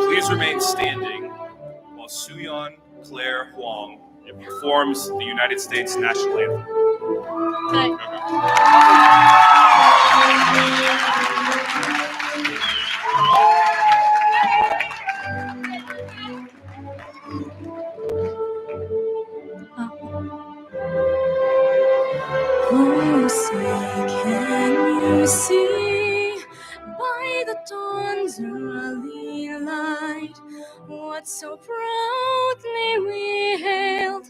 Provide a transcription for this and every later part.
Please remain standing while Suyeon Claire Huang performs the United States national anthem. Oh, say, can you see by the dawn's early light what so proudly we hailed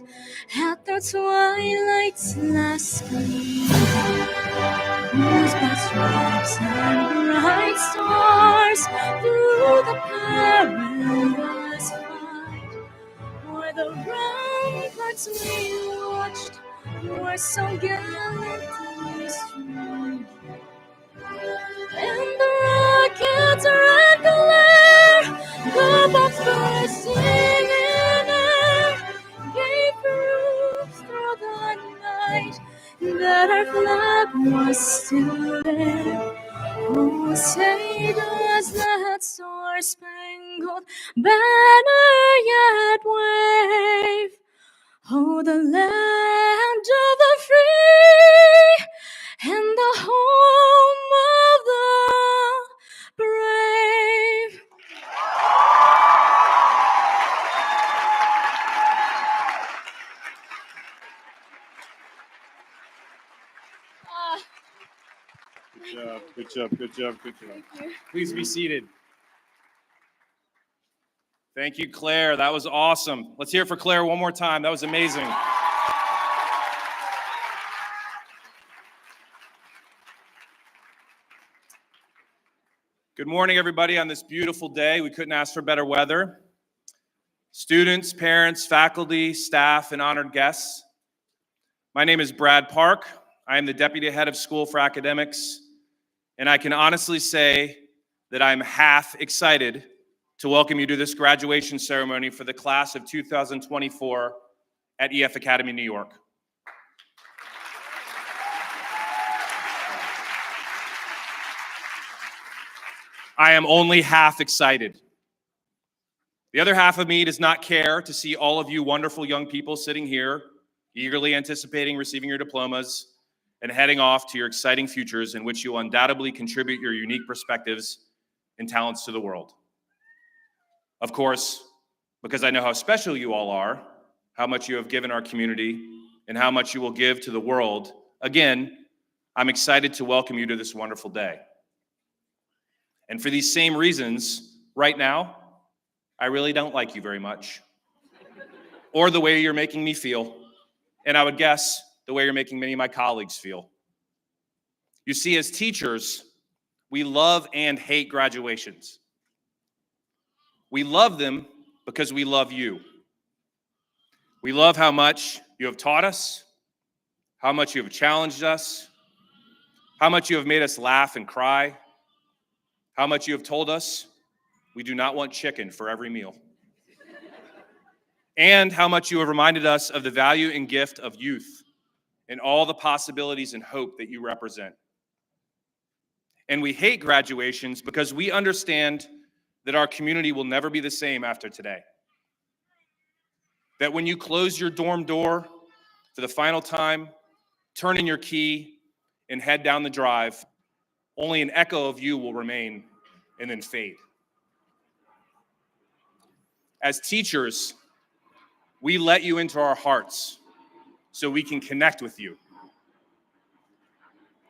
at the twilight's last gleam? Whose bright stripes and bright stars through the perilous fight, o'er the ramparts we watched, were so gallantly strewn. And the rocket's red glare, the bombs bursting in air, gave proof through the night that our flag was still there. Oh, say does that star-spangled banner yet wave? Oh, the land of the free and the home of the brave. Good job. Thank you. Please be seated. Thank you, Claire. That was awesome. Let's hear it for Claire one more time. That was amazing. Good morning, everybody, on this beautiful day. We couldn't ask for better weather. Students, parents, faculty, staff, and honored guests. My name is Brad Park. I am the Deputy Head of School for Academics, and I can honestly say that I'm half excited to welcome you to this graduation ceremony for the class of 2024 at EF Academy, New York. I am only half excited. The other half of me does not care to see all of you wonderful young people sitting here, eagerly anticipating receiving your diplomas and heading off to your exciting futures in which you will undoubtedly contribute your unique perspectives and talents to the world. Of course, because I know how special you all are, how much you have given our community, and how much you will give to the world, again, I'm excited to welcome you to this wonderful day. And for these same reasons, right now, I really don't like you very much, or the way you're making me feel, and I would guess the way you're making many of my colleagues feel. You see, as teachers, we love and hate graduations. We love them because we love you. We love how much you have taught us, how much you have challenged us, how much you have made us laugh and cry, how much you have told us we do not want chicken for every meal, and how much you have reminded us of the value and gift of youth and all the possibilities and hope that you represent. And we hate graduations because we understand that our community will never be the same after today. That when you close your dorm door for the final time, turn in your key, and head down the drive, only an echo of you will remain and then fade. As teachers, we let you into our hearts so we can connect with you.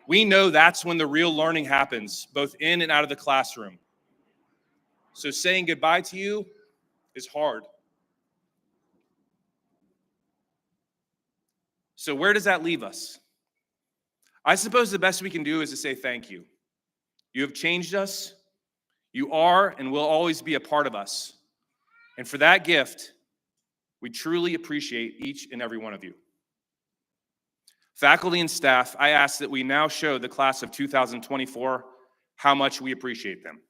We know that's when the real learning happens, both in and out of the classroom. So saying goodbye to you is hard. So where does that leave us? I suppose the best we can do is to say thank you. You have changed us. You are and will always be a part of us. And for that gift, we truly appreciate each and every one of you. Faculty and staff, I ask that we now show the class of 2024 how much we appreciate them.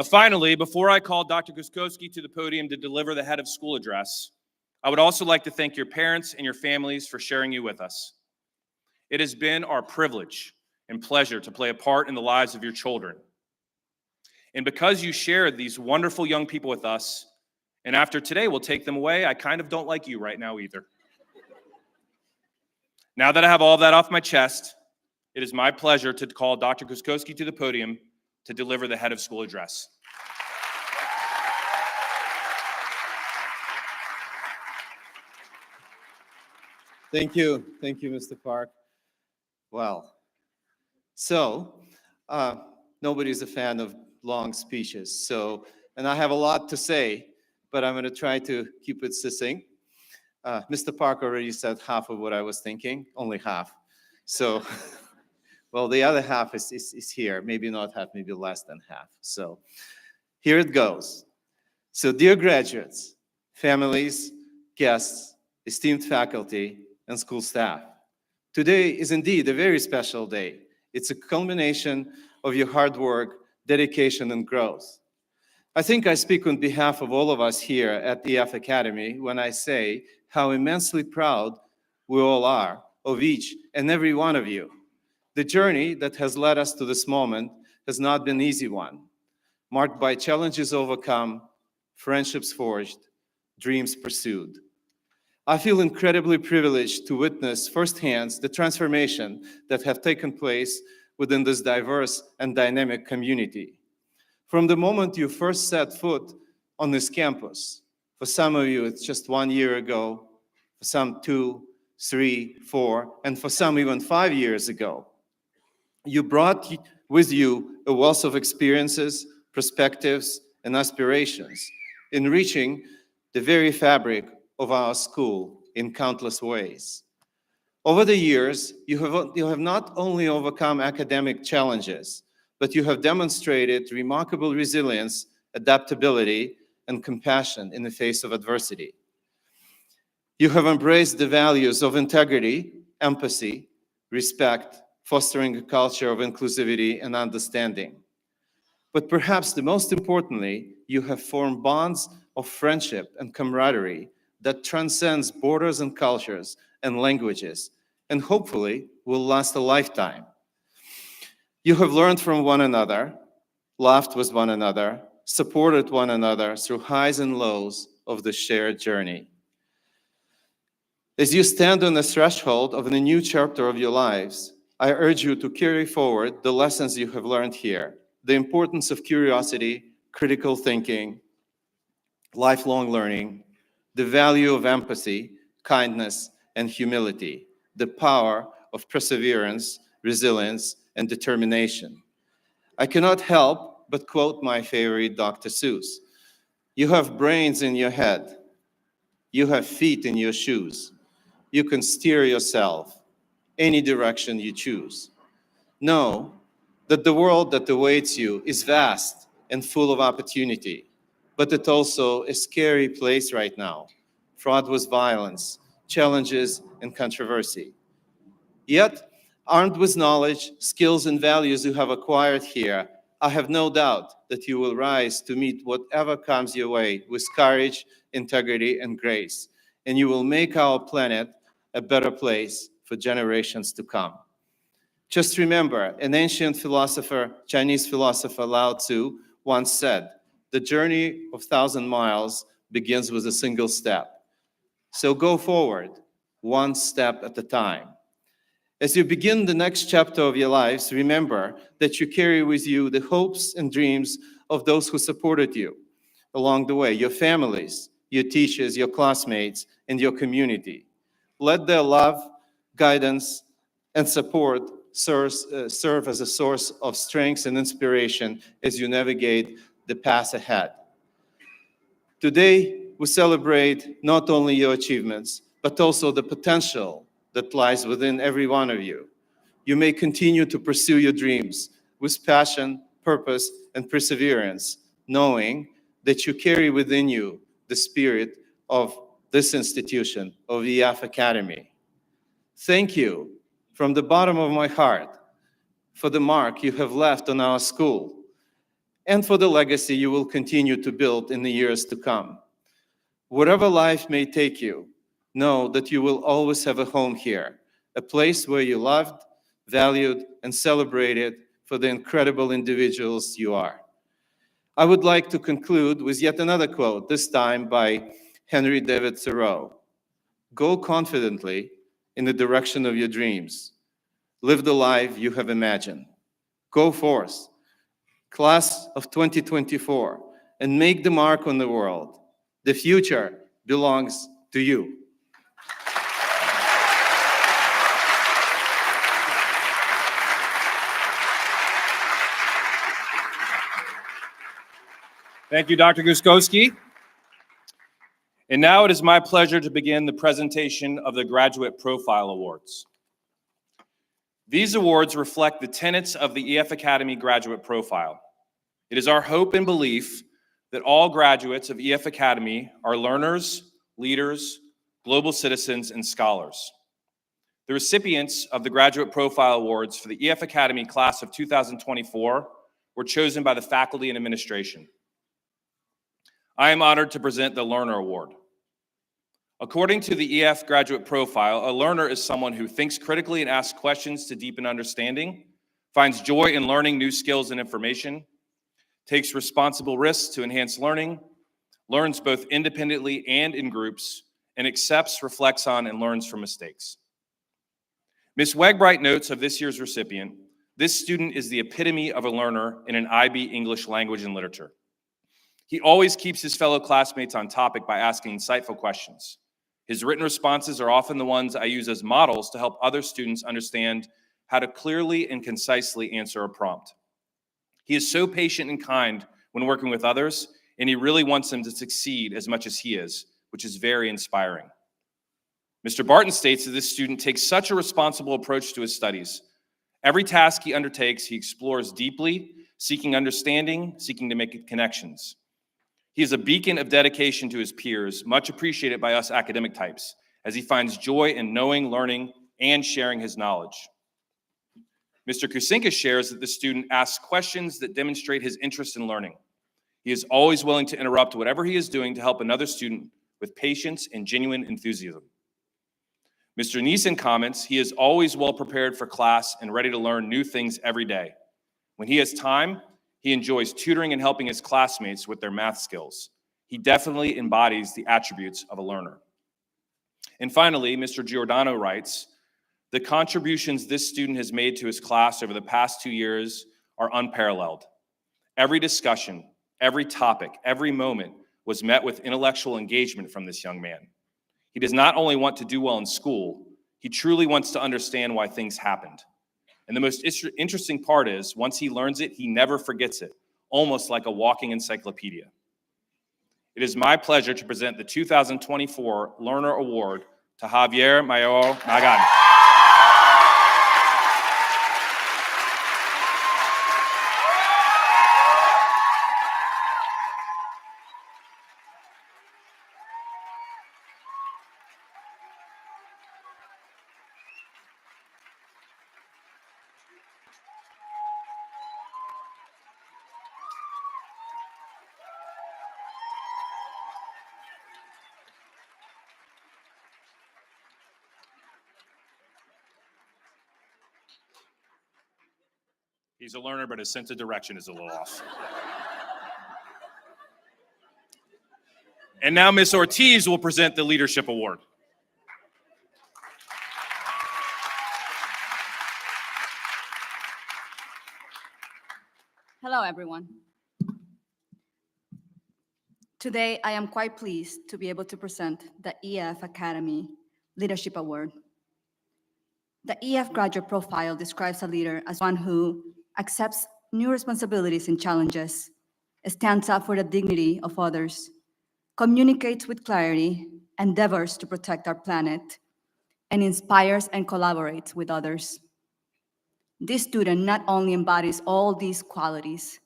Finally, before I call Dr. Guskowski to the podium to deliver the head of school address, I would also like to thank your parents and your families for sharing you with us. It has been our privilege and pleasure to play a part in the lives of your children. And because you shared these wonderful young people with us, and after today we'll take them away, I kind of don't like you right now either. Now that I have all that off my chest, it is my pleasure to call Dr. Guskowski to the podium to deliver the head of school address. Thank you, Mr. Park. Well, so nobody's a fan of long speeches, and I have a lot to say, but I'm going to try to keep it succinct. Mr. Park already said half of what I was thinking, only half. So, well, the other half is here, maybe not half, maybe less than half. So here it goes. So dear graduates, families, guests, esteemed faculty, and school staff, today is indeed a very special day. It's a culmination of your hard work, dedication, and growth. I think I speak on behalf of all of us here at EF Academy when I say how immensely proud we all are of each and every one of you. The journey that has led us to this moment has not been an easy one, marked by challenges overcome, friendships forged, dreams pursued. I feel incredibly privileged to witness firsthand the transformation that have taken place within this diverse and dynamic community. From the moment you first set foot on this campus, for some of you it's just 1 year ago, for some 2, 3, 4, and for some even 5 years ago, you brought with you a wealth of experiences, perspectives, and aspirations, enriching the very fabric of our school in countless ways. Over the years, you have not only overcome academic challenges, but you have demonstrated remarkable resilience, adaptability, and compassion in the face of adversity. You have embraced the values of integrity, empathy, respect, fostering a culture of inclusivity and understanding. But perhaps the most importantly, you have formed bonds of friendship and camaraderie that transcends borders and cultures and languages, and hopefully will last a lifetime. You have learned from one another, laughed with one another, supported one another through highs and lows of the shared journey. As you stand on the threshold of a new chapter of your lives, I urge you to carry forward the lessons you have learned here, the importance of curiosity, critical thinking, lifelong learning, the value of empathy, kindness, and humility, the power of perseverance, resilience, and determination. I cannot help but quote my favorite Dr. Seuss. You have brains in your head. You have feet in your shoes. You can steer yourself any direction you choose. Know that the world that awaits you is vast and full of opportunity, but it's also a scary place right now, fraught with violence, challenges, and controversy. Yet, armed with knowledge, skills, and values you have acquired here, I have no doubt that you will rise to meet whatever comes your way with courage, integrity, and grace, and you will make our planet a better place for generations to come. Just remember, an ancient philosopher, Chinese philosopher Lao Tzu, once said, "The journey of 1,000 miles begins with a single step." So go forward, one step at a time. As you begin the next chapter of your lives, remember that you carry with you the hopes and dreams of those who supported you along the way, your families, your teachers, your classmates, and your community. Let their love, guidance, and support serve as a source of strength and inspiration as you navigate the path ahead. Today, we celebrate not only your achievements, but also the potential that lies within every one of you. You may continue to pursue your dreams with passion, purpose, and perseverance, knowing that you carry within you the spirit of this institution, of EF Academy. Thank you from the bottom of my heart for the mark you have left on our school and for the legacy you will continue to build in the years to come. Wherever life may take you, know that you will always have a home here, a place where you're loved, valued, and celebrated for the incredible individuals you are. I would like to conclude with yet another quote, this time by Henry David Thoreau. Go confidently in the direction of your dreams. Live the life you have imagined. Go forth, class of 2024, and make the mark on the world. The future belongs to you. Thank you, Dr. Guskowski. And now it is my pleasure to begin the presentation of the Graduate Profile Awards. These awards reflect the tenets of the EF Academy Graduate Profile. It is our hope and belief that all graduates of EF Academy are learners, leaders, global citizens, and scholars. The recipients of the Graduate Profile Awards for the EF Academy class of 2024 were chosen by the faculty and administration. I am honored to present the Learner Award. According to the EF Graduate Profile, a learner is someone who thinks critically and asks questions to deepen understanding, finds joy in learning new skills and information, takes responsible risks to enhance learning, learns both independently and in groups, and accepts, reflects on, and learns from mistakes. Ms. Wegbright notes of this year's recipient, this student is the epitome of a learner in an IB English language and literature. He always keeps his fellow classmates on topic by asking insightful questions. His written responses are often the ones I use as models to help other students understand how to clearly and concisely answer a prompt. He is so patient and kind when working with others, and he really wants them to succeed as much as he is, which is very inspiring. Mr. Barton states that this student takes such a responsible approach to his studies. Every task he undertakes, he explores deeply, seeking understanding, seeking to make connections. He is a beacon of dedication to his peers, much appreciated by us academic types, as he finds joy in knowing, learning, and sharing his knowledge. Mr. Kucinka shares that the student asks questions that demonstrate his interest in learning. He is always willing to interrupt whatever he is doing to help another student with patience and genuine enthusiasm. Mr. Neeson comments, he is always well prepared for class and ready to learn new things every day. When he has time, he enjoys tutoring and helping his classmates with their math skills. He definitely embodies the attributes of a learner. And finally, Mr. Giordano writes, the contributions this student has made to his class over the past 2 years are unparalleled. Every discussion, every topic, every moment was met with intellectual engagement from this young man. He does not only want to do well in school, he truly wants to understand why things happened. And the most interesting part is, once he learns it, he never forgets it, almost like a walking encyclopedia. It is my pleasure to present the 2024 Learner Award to Javier Mayor Magan. He's a learner, but his sense of direction is a little off. And now Ms. Ortiz will present the Leadership Award. Hello, everyone. Today, I am quite pleased to be able to present the EF Academy Leadership Award. The EF graduate profile describes a leader as one who accepts new responsibilities and challenges, stands up for the dignity of others, communicates with clarity, endeavors to protect our planet, and inspires and collaborates with others. This student not only embodies all these qualities,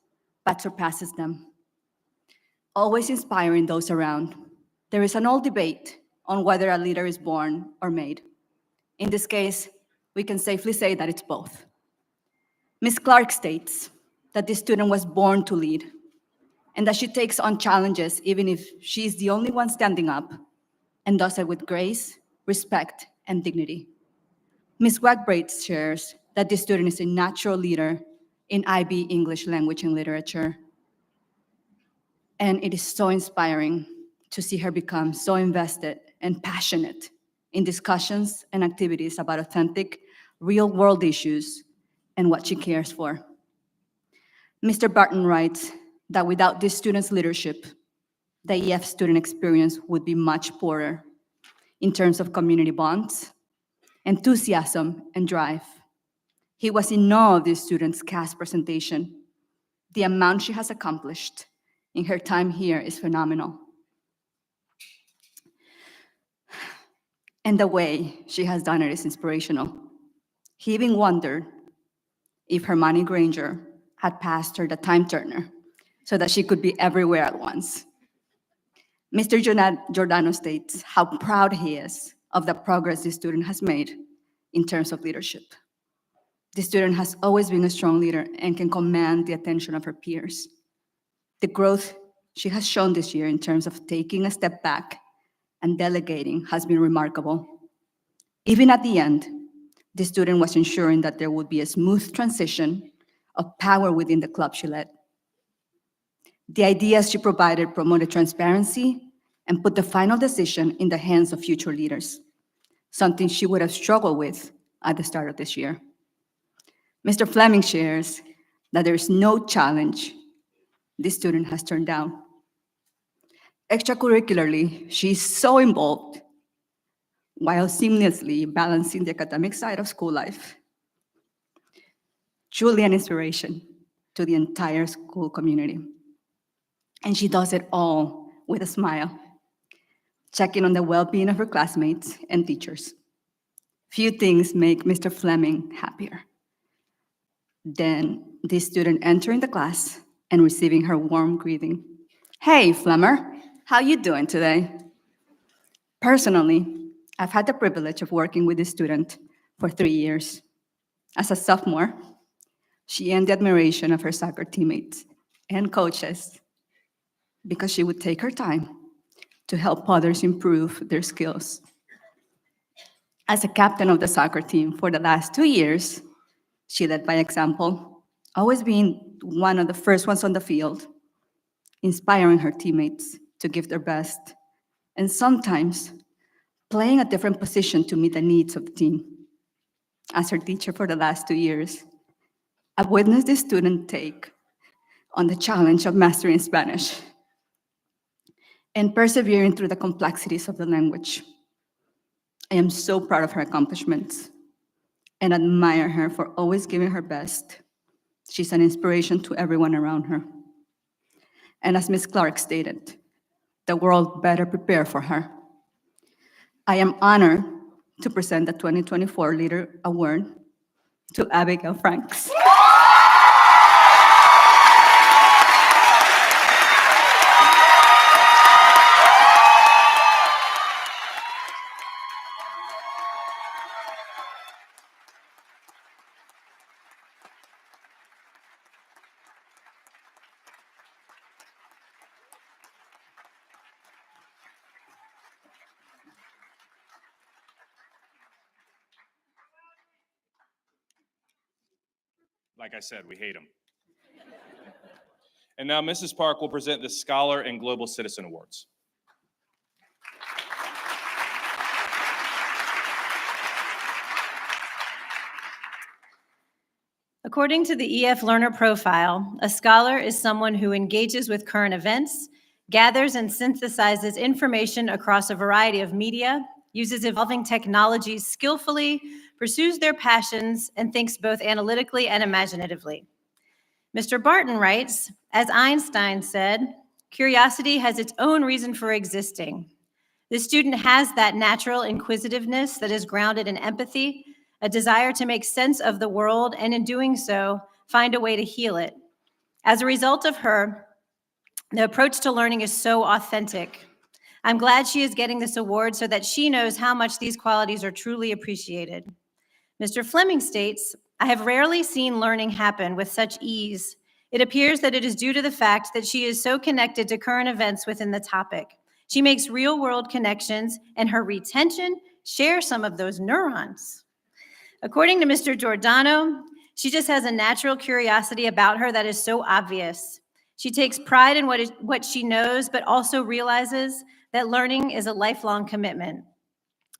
but surpasses them. Always inspiring those around, there is an old debate on whether a leader is born or made. In this case, we can safely say that it's both. Ms. Clark states that this student was born to lead, and that she takes on challenges even if she's the only one standing up, and does it with grace, respect, and dignity. Ms. Wackbraid shares that this student is a natural leader in IB English Language and Literature. And it is so inspiring to see her become so invested and passionate in discussions and activities about authentic, real-world issues and what she cares for. Mr. Barton writes that without this student's leadership, the EF student experience would be much poorer in terms of community bonds, enthusiasm, and drive. He was in awe of this student's CAS presentation. The amount she has accomplished in her time here is phenomenal. And the way she has done it is inspirational. He even wondered if Hermione Granger had passed her the time turner so that she could be everywhere at once. Mr. Giordano states how proud he is of the progress this student has made in terms of leadership. The student has always been a strong leader and can command the attention of her peers. The growth she has shown this year in terms of taking a step back and delegating has been remarkable. Even at the end, the student was ensuring that there would be a smooth transition of power within the club she led. The ideas she provided promoted transparency and put the final decision in the hands of future leaders, something she would have struggled with at the start of this year. Mr. Fleming shares that there is no challenge this student has turned down. Extracurricularly, she is so involved while seamlessly balancing the academic side of school life. Truly an inspiration. to the entire school community. And she does it all with a smile, checking on the well-being of her classmates and teachers. Few things make Mr. Fleming happier than this student entering the class and receiving her warm greeting. Hey, Flemmer, how you doing today? Personally, I've had the privilege of working with this student for 3 years. As a sophomore, she earned the admiration of her soccer teammates and coaches because she would take her time to help others improve their skills. As a captain of the soccer team for the last 2 years, she led by example, always being one of the first ones on the field, inspiring her teammates to give their best, and sometimes playing a different position to meet the needs of the team. As her teacher for the last 2 years, I've witnessed this student take on the challenge of mastering Spanish and persevering through the complexities of the language. I am so proud of her accomplishments and admire her for always giving her best. She's an inspiration to everyone around her. And as Ms. Clark stated, the world better prepare for her. I am honored to present the 2024 Leader Award to Abigail Franks. Like I said, we hate them. And now Mrs. Park will present the Scholar and Global Citizen Awards. According to the EF Learner Profile, a scholar is someone who engages with current events, gathers and synthesizes information across a variety of media, uses evolving technologies skillfully, pursues their passions, and thinks both analytically and imaginatively. Mr. Barton writes, as Einstein said, curiosity has its own reason for existing. The student has that natural inquisitiveness that is grounded in empathy, a desire to make sense of the world, and in doing so, find a way to heal it. As a result of her, the approach to learning is so authentic. I'm glad she is getting this award so that she knows how much these qualities are truly appreciated. Mr. Fleming states, I have rarely seen learning happen with such ease. It appears that it is due to the fact that she is so connected to current events within the topic. She makes real-world connections, and her retention shares some of those neurons. According to Mr. Giordano, she just has a natural curiosity about her that is so obvious. She takes pride in what she knows, but also realizes that learning is a lifelong commitment.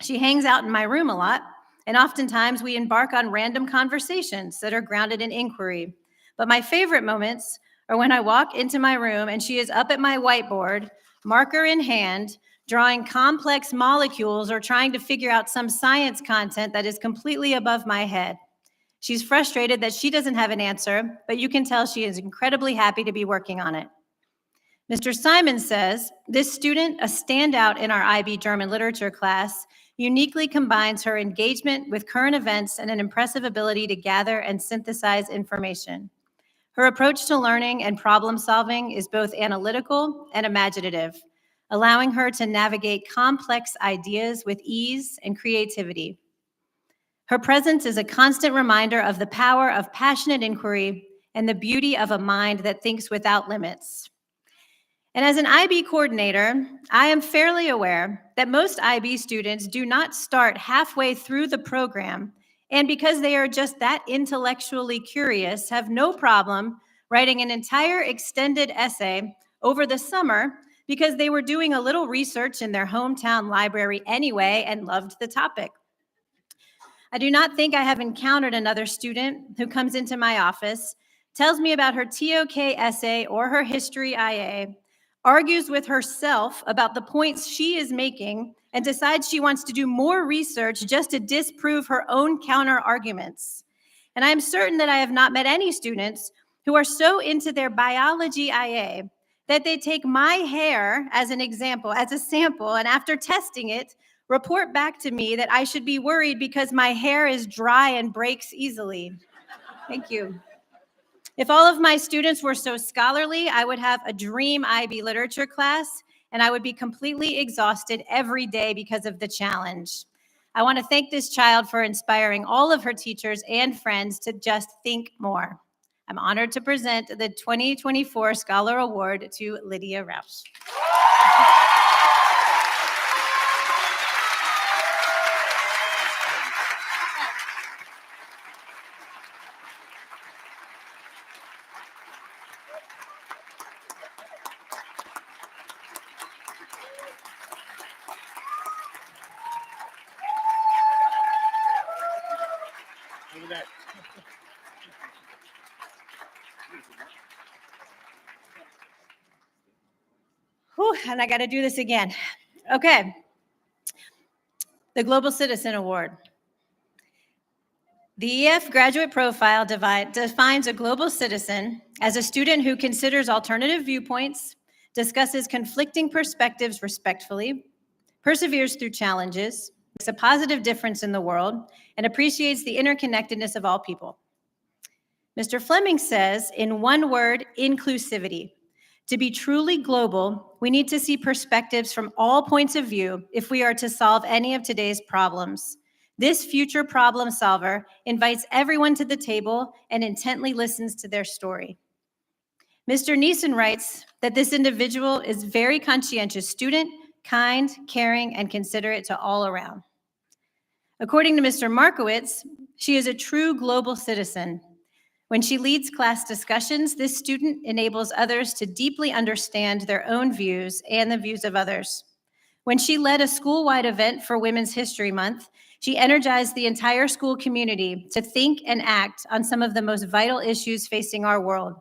She hangs out in my room a lot, and oftentimes we embark on random conversations that are grounded in inquiry. But my favorite moments are when I walk into my room and she is up at my whiteboard, marker in hand, drawing complex molecules or trying to figure out some science content that is completely above my head. She's frustrated that she doesn't have an answer, but you can tell she is incredibly happy to be working on it. Mr. Simon says, this student, a standout in our IB German literature class, uniquely combines her engagement with current events and an impressive ability to gather and synthesize information. Her approach to learning and problem solving is both analytical and imaginative, allowing her to navigate complex ideas with ease and creativity. Her presence is a constant reminder of the power of passionate inquiry and the beauty of a mind that thinks without limits. And as an IB coordinator, I am fairly aware that most IB students do not start halfway through the program, and because they are just that intellectually curious, have no problem writing an entire extended essay over the summer because they were doing a little research in their hometown library anyway and loved the topic. I do not think I have encountered another student who comes into my office, tells me about her TOK essay or her history IA, argues with herself about the points she is making, and decides she wants to do more research just to disprove her own counter arguments. And I am certain that I have not met any students who are so into their biology IA that they take my hair as an example, as a sample, and after testing it, report back to me that I should be worried because my hair is dry and breaks easily. Thank you. If all of my students were so scholarly, I would have a dream IB literature class, and I would be completely exhausted every day because of the challenge. I want to thank this child for inspiring all of her teachers and friends to just think more. I'm honored to present the 2024 Scholar Award to Lydia Rausch. Whew, and I got to do this again. Okay. The Global Citizen Award. The EF Graduate Profile defines a global citizen as a student who considers alternative viewpoints, discusses conflicting perspectives respectfully, perseveres through challenges, makes a positive difference in the world, and appreciates the interconnectedness of all people. Mr. Fleming says, in one word, inclusivity. To be truly global, we need to see perspectives from all points of view if we are to solve any of today's problems. This future problem solver invites everyone to the table and intently listens to their story. Mr. Neeson writes that this individual is very conscientious student, kind, caring, and considerate to all around. According to Mr. Markowitz, she is a true global citizen. When she leads class discussions, this student enables others to deeply understand their own views and the views of others. When she led a school-wide event for Women's History Month, she energized the entire school community to think and act on some of the most vital issues facing our world.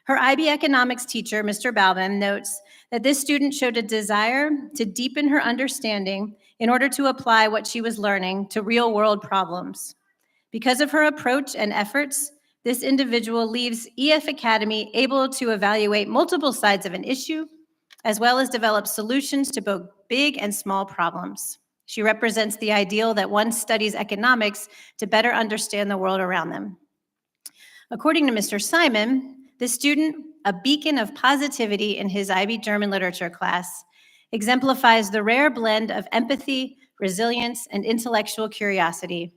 Her IB economics teacher, Mr. Balbin, notes that this student showed a desire to deepen her understanding in order to apply what she was learning to real-world problems. Because of her approach and efforts, this individual leaves EF Academy able to evaluate multiple sides of an issue, as well as develop solutions to both big and small problems. She represents the ideal that one studies economics to better understand the world around them. According to Mr. Simon, this student, a beacon of positivity in his IB German literature class, exemplifies the rare blend of empathy, resilience, and intellectual curiosity.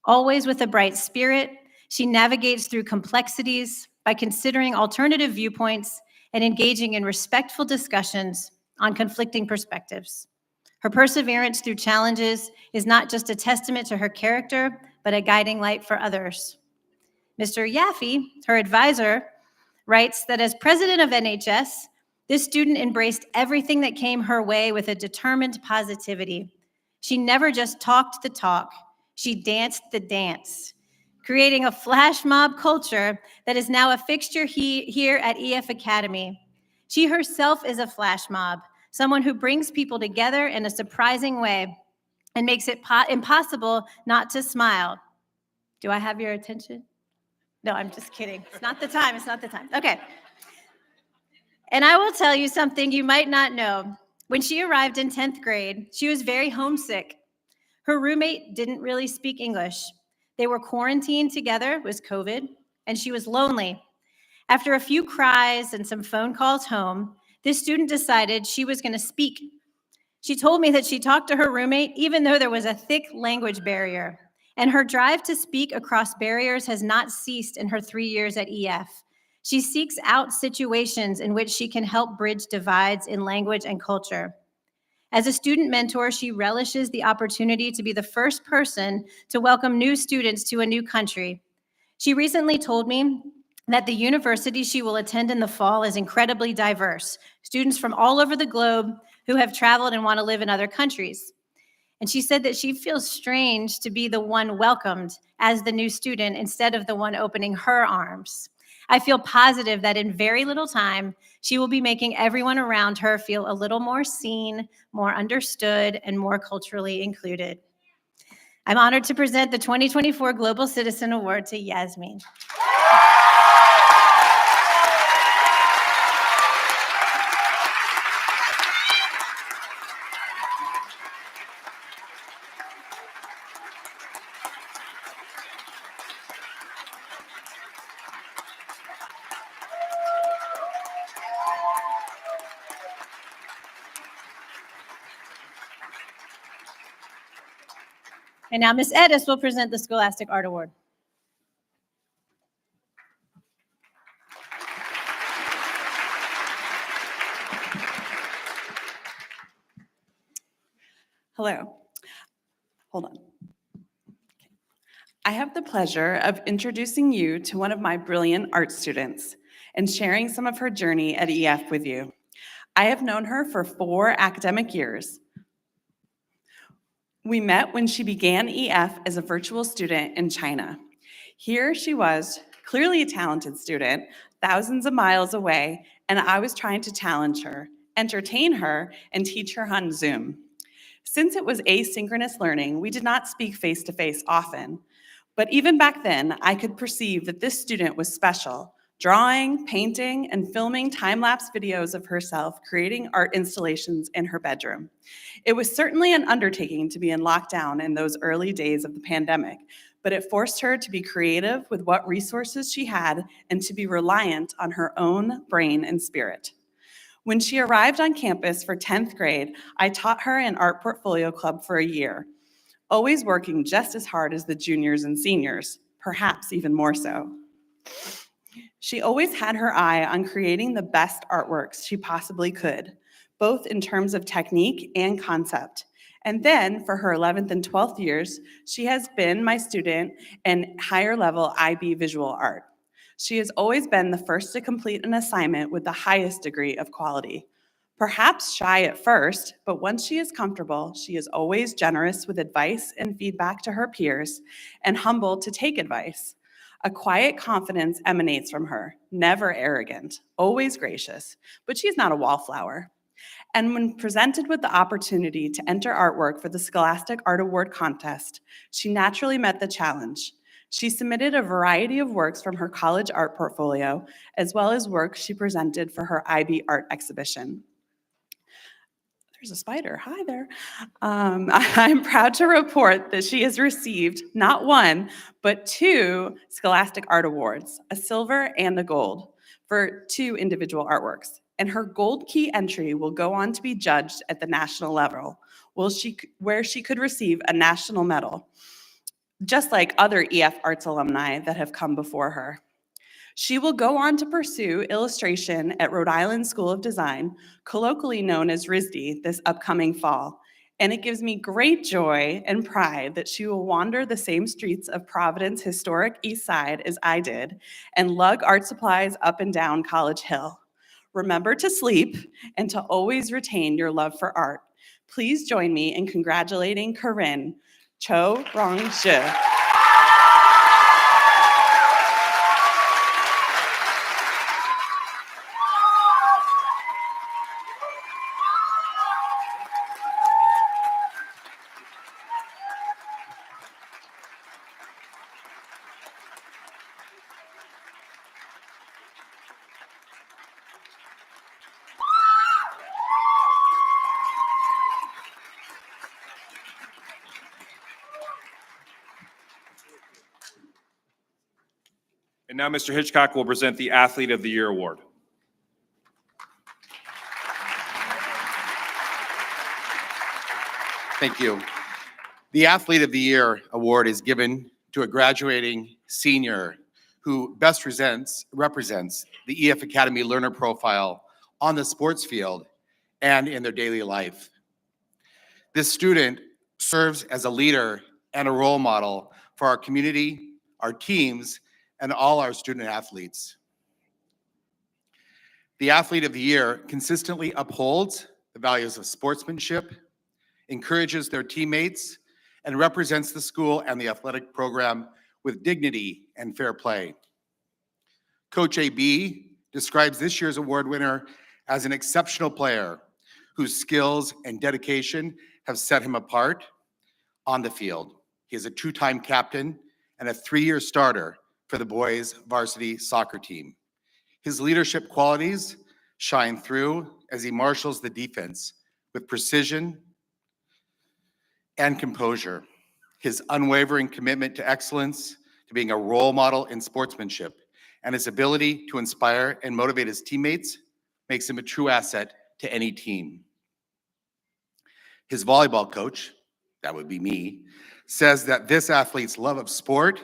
Always with a bright spirit, she navigates through complexities by considering alternative viewpoints and engaging in respectful discussions on conflicting perspectives. Her perseverance through challenges is not just a testament to her character, but a guiding light for others. Mr. Yaffe, her advisor, writes that as president of NHS, this student embraced everything that came her way with a determined positivity. She never just talked the talk, she danced the dance, creating a flash mob culture that is now a fixture here at EF Academy. She herself is a flash mob, someone who brings people together in a surprising way and makes it impossible not to smile. Do I have your attention? No, I'm just kidding. It's not the time. It's not the time. Okay. And I will tell you something you might not know. When she arrived in 10th grade, she was very homesick. Her roommate didn't really speak English. They were quarantined together with COVID, and she was lonely. After a few cries and some phone calls home, this student decided she was going to speak. She told me that she talked to her roommate even though there was a thick language barrier, and her drive to speak across barriers has not ceased in her 3 years at EF. She seeks out situations in which she can help bridge divides in language and culture. As a student mentor, she relishes the opportunity to be the first person to welcome new students to a new country. She recently told me that the university she will attend in the fall is incredibly diverse, students from all over the globe who have traveled and want to live in other countries. And she said that she feels strange to be the one welcomed as the new student instead of the one opening her arms. I feel positive that in very little time, she will be making everyone around her feel a little more seen, more understood, and more culturally included. I'm honored to present the 2024 Global Citizen Award to Yasmin. And now Ms. Edis will present the Scholastic Art Award. Hello. Hold on. I have the pleasure of introducing you to one of my brilliant art students and sharing some of her journey at EF with you. I have known her for 4 academic years. We met when she began EF as a virtual student in China. Here she was, clearly a talented student, thousands of miles away, and I was trying to challenge her, entertain her, and teach her on Zoom. Since it was asynchronous learning, we did not speak face-to-face often. But even back then, I could perceive that this student was special, drawing, painting, and filming time-lapse videos of herself creating art installations in her bedroom. It was certainly an undertaking to be in lockdown in those early days of the pandemic, but it forced her to be creative with what resources she had and to be reliant on her own brain and spirit. When she arrived on campus for 10th grade, I taught her an art portfolio club for a year, always working just as hard as the juniors and seniors, perhaps even more so. She always had her eye on creating the best artworks she possibly could, both in terms of technique and concept. And then for her 11th and 12th years, she has been my student in higher level IB visual art. She has always been the first to complete an assignment with the highest degree of quality. Perhaps shy at first, but once she is comfortable, she is always generous with advice and feedback to her peers and humble to take advice. A quiet confidence emanates from her, never arrogant, always gracious, but she's not a wallflower. And when presented with the opportunity to enter artwork for the Scholastic Art Award contest, she naturally met the challenge. She submitted a variety of works from her college art portfolio, as well as work she presented for her IB art exhibition. There's a spider, hi there. I'm proud to report that she has received not 1, but 2 Scholastic Art Awards, a silver and a gold, for 2 individual artworks. And her gold key entry will go on to be judged at the national level, where she could receive a national medal, just like other EF Arts alumni that have come before her. She will go on to pursue illustration at Rhode Island School of Design, colloquially known as RISD, this upcoming fall. And it gives me great joy and pride that she will wander the same streets of Providence historic East Side as I did and lug art supplies up and down College Hill. Remember to sleep and to always retain your love for art. Please join me in congratulating Corinne Cho Rong Shi. And now Mr. Hitchcock will present the Athlete of the Year Award. Thank you. The Athlete of the Year Award is given to a graduating senior who best represents the EF Academy learner profile on the sports field and in their daily life. This student serves as a leader and a role model for our community, our teams, and all our student athletes. The Athlete of the Year consistently upholds the values of sportsmanship, encourages their teammates, and represents the school and the athletic program with dignity and fair play. Coach AB describes this year's award winner as an exceptional player whose skills and dedication have set him apart on the field. He is a 2-time captain and a 3-year starter for the boys varsity soccer team. His leadership qualities shine through as he marshals the defense with precision and composure. His unwavering commitment to excellence, to being a role model in sportsmanship, and his ability to inspire and motivate his teammates makes him a true asset to any team. His volleyball coach, that would be me, says that this athlete's love of sport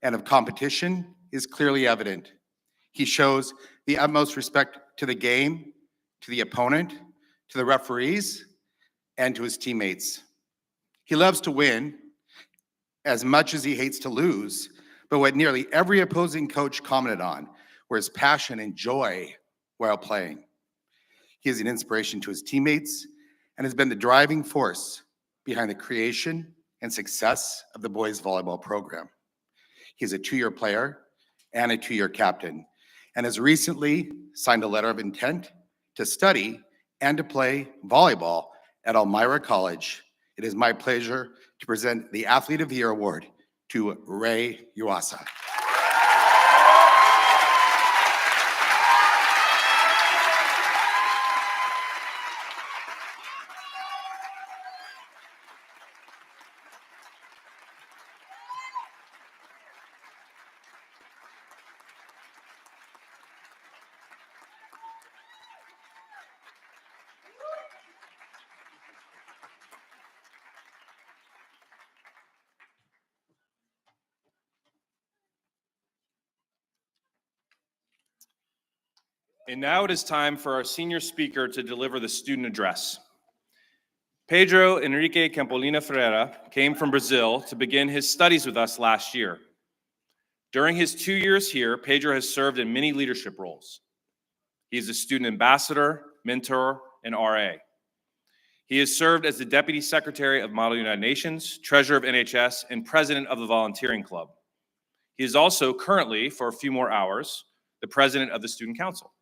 and of competition is clearly evident. He shows the utmost respect to the game, to the opponent, to the referees, and to his teammates. He loves to win as much as he hates to lose, but what nearly every opposing coach commented on were his passion and joy while playing. He is an inspiration to his teammates and has been the driving force behind the creation and success of the boys volleyball program. He's a 2-year player and a 2-year captain, and has recently signed a letter of intent to study and to play volleyball at Elmira College. It is my pleasure to present the Athlete of the Year Award to Ray Yuasa. And now it is time for our senior speaker to deliver the student address. Pedro Henrique Campolina Ferreira came from Brazil to begin his studies with us last year. During his 2 years here, Pedro has served in many leadership roles. He is a student ambassador, mentor, and RA. He has served as the Deputy Secretary of Model United Nations, Treasurer of NHS, and President of the Volunteering Club. He is also currently, for a few more hours, the President of the Student Council.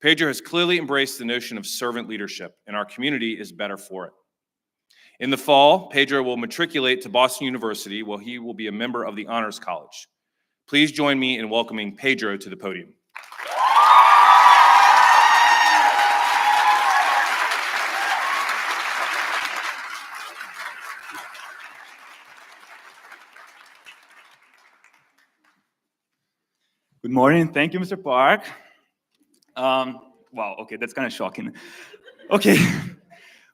Pedro has clearly embraced the notion of servant leadership, and our community is better for it. In the fall, Pedro will matriculate to Boston University, where he will be a member of the Honors College. Please join me in welcoming Pedro to the podium. Good morning. Thank you, Mr. Park. Wow, okay, that's kind of shocking. Okay.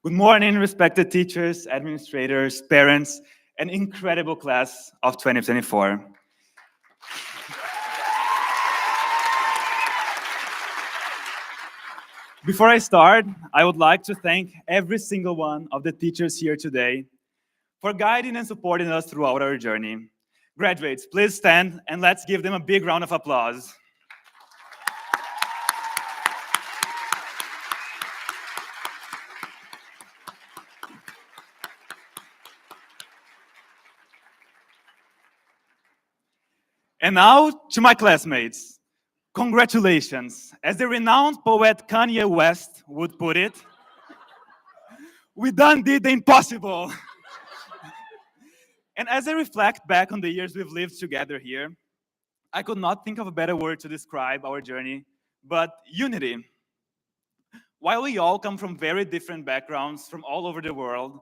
Good morning, respected teachers, administrators, parents, and incredible class of 2024. Before I start, I would like to thank every single one of the teachers here today for guiding and supporting us throughout our journey. Graduates, please stand and let's give them a big round of applause. And now to my classmates, congratulations. As the renowned poet Kanye West would put it, we done did the impossible. And as I reflect back on the years we've lived together here, I could not think of a better word to describe our journey, but unity. While we all come from very different backgrounds from all over the world,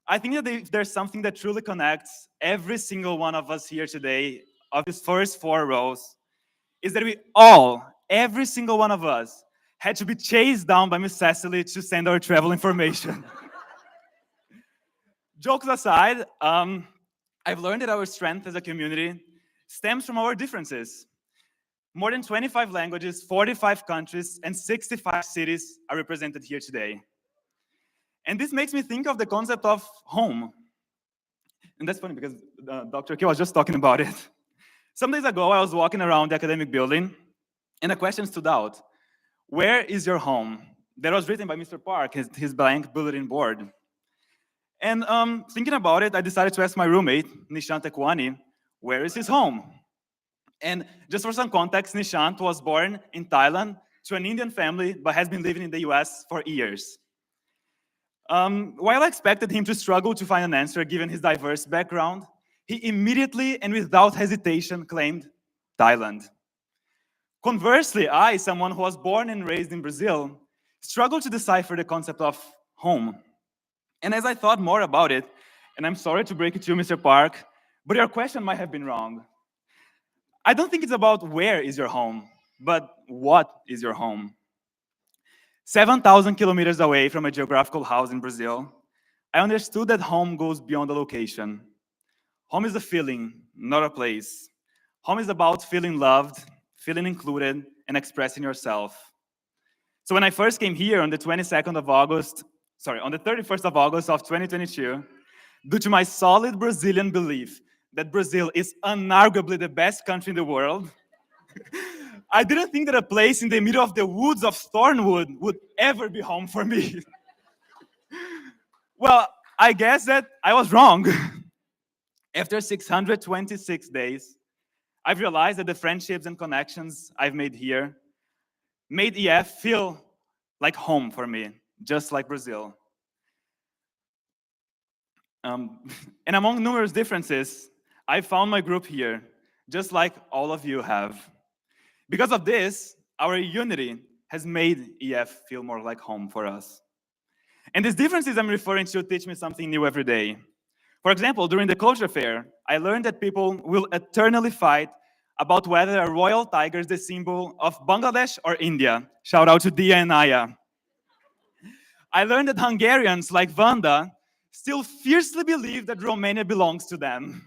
I think that if there's something that truly connects every single one of us here today, of these first 4 rows, is that we all, every single one of us, had to be chased down by Miss Cecily to send our travel information. Jokes aside, I've learned that our strength as a community stems from our differences. More than 25 languages, 45 countries, and 65 cities are represented here today. And this makes me think of the concept of home. And that's funny because Dr. K was just talking about it. Some days ago, I was walking around the academic building, and a question stood out. Where is your home? That was written by Mr. Park, his blank bulletin board. And thinking about it, I decided to ask my roommate, Nishant Ekwani, where is his home? And just for some context, Nishant was born in Thailand to an Indian family, but has been living in the US for years. While I expected him to struggle to find an answer given his diverse background, he immediately and without hesitation claimed Thailand. Conversely, I, someone who was born and raised in Brazil, struggled to decipher the concept of home. And as I thought more about it, and I'm sorry to break it to you, Mr. Park, but your question might have been wrong. I don't think it's about where is your home, but what is your home? 7,000 kilometers away from a geographical house in Brazil, I understood that home goes beyond the location. Home is a feeling, not a place. Home is about feeling loved, feeling included, and expressing yourself. So when I first came here on the 31st of August of 2022, due to my solid Brazilian belief that Brazil is unarguably the best country in the world, I didn't think that a place in the middle of the woods of Thornwood would ever be home for me. Well, I guess that I was wrong. After 626 days, I've realized that the friendships and connections I've made here made EF feel like home for me, just like Brazil. And among numerous differences, I found my group here, just like all of you have. Because of this, our unity has made EF feel more like home for us. And these differences I'm referring to teach me something new every day. For example, during the culture fair, I learned that people will eternally fight about whether a royal tiger is the symbol of Bangladesh or India. Shout out to Dia and Aya. I learned that Hungarians, like Vanda, still fiercely believe that Romania belongs to them.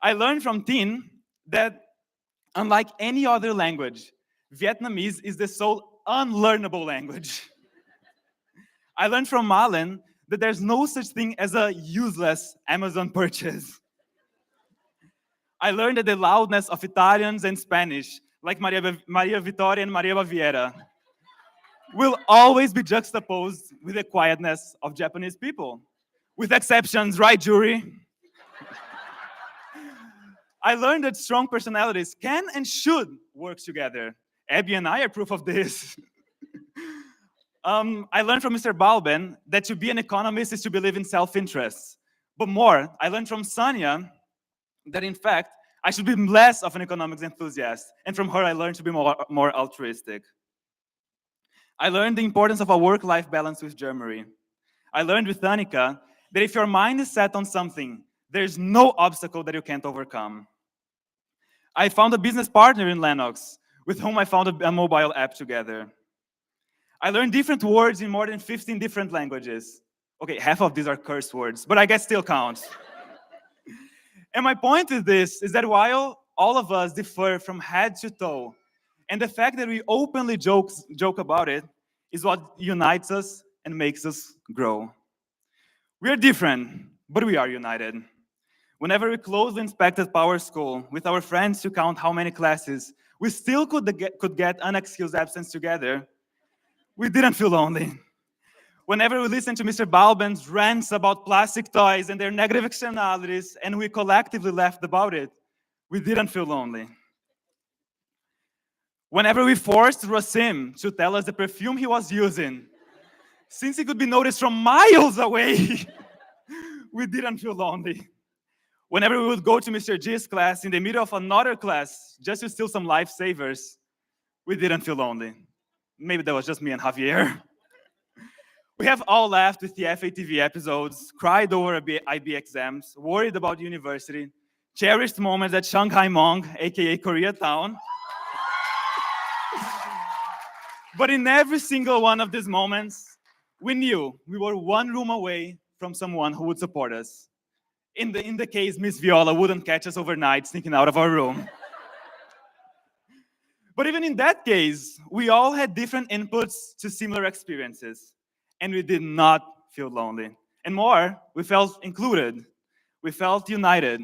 I learned from Tin that, unlike any other language, Vietnamese is the sole unlearnable language. I learned from Malen that there's no such thing as a useless Amazon purchase. I learned that the loudness of Italians and Spanish, like Maria Vittoria and Maria Baviera, will always be juxtaposed with the quietness of Japanese people. With exceptions, right, jury? I learned that strong personalities can and should work together. Abby and I are proof of this. I learned from Mr. Balben that to be an economist is to believe in self-interest. But more, I learned from Sonia that in fact, I should be less of an economics enthusiast. And from her, I learned to be more altruistic. I learned the importance of a work-life balance with Germany. I learned with Annika that if your mind is set on something, there's no obstacle that you can't overcome. I found a business partner in Lennox, with whom I found a mobile app together. I learned different words in more than 15 different languages. Okay, half of these are curse words, but I guess still counts. And my point with this is that while all of us differ from head to toe, and the fact that we openly joke about it is what unites us and makes us grow. We are different, but we are united. Whenever we closely inspected Power School with our friends to count how many classes we still could get unexcused absence together, we didn't feel lonely. Whenever we listened to Mr. Balben's rants about plastic toys and their negative externalities, and we collectively laughed about it, we didn't feel lonely. Whenever we forced Rasim to tell us the perfume he was using, since he could be noticed from miles away, we didn't feel lonely. Whenever we would go to Mr. G's class in the middle of another class just to steal some lifesavers, we didn't feel lonely. Maybe that was just me and Javier. We have all laughed with the FATV episodes, cried over IB exams, worried about university, cherished moments at Shanghai Mong, aka Koreatown. But in every single one of these moments, we knew we were one room away from someone who would support us. In the case, Miss Viola wouldn't catch us overnight sneaking out of our room. But even in that case, we all had different inputs to similar experiences, and we did not feel lonely. And more, we felt included, we felt united,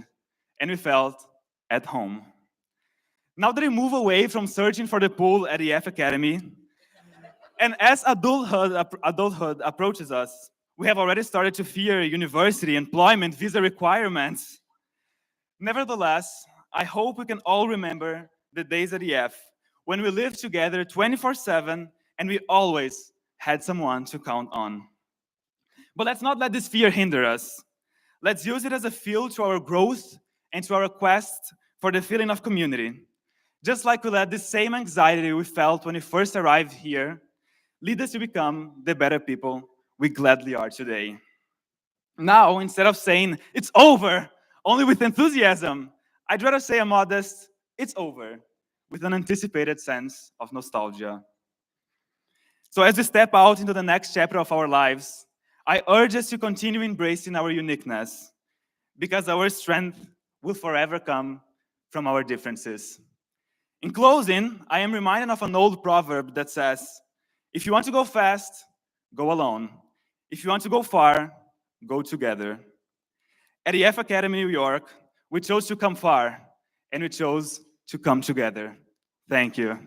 and we felt at home. Now that we move away from searching for the pool at the EF Academy, and as adulthood approaches us, we have already started to fear university, employment, visa requirements. Nevertheless, I hope we can all remember the days at EF when we lived together 24/7 and we always had someone to count on. But let's not let this fear hinder us. Let's use it as a fuel to our growth and to our quest for the feeling of community. Just like we let the same anxiety we felt when we first arrived here lead us to become the better people we gladly are today. Now, instead of saying, it's over, only with enthusiasm, I'd rather say a modest, it's over, with an anticipated sense of nostalgia. So as we step out into the next chapter of our lives, I urge us to continue embracing our uniqueness, because our strength will forever come from our differences. In closing, I am reminded of an old proverb that says, if you want to go fast, go alone. If you want to go far, go together. At EF Academy New York, we chose to come far, and we chose to come together. Thank you.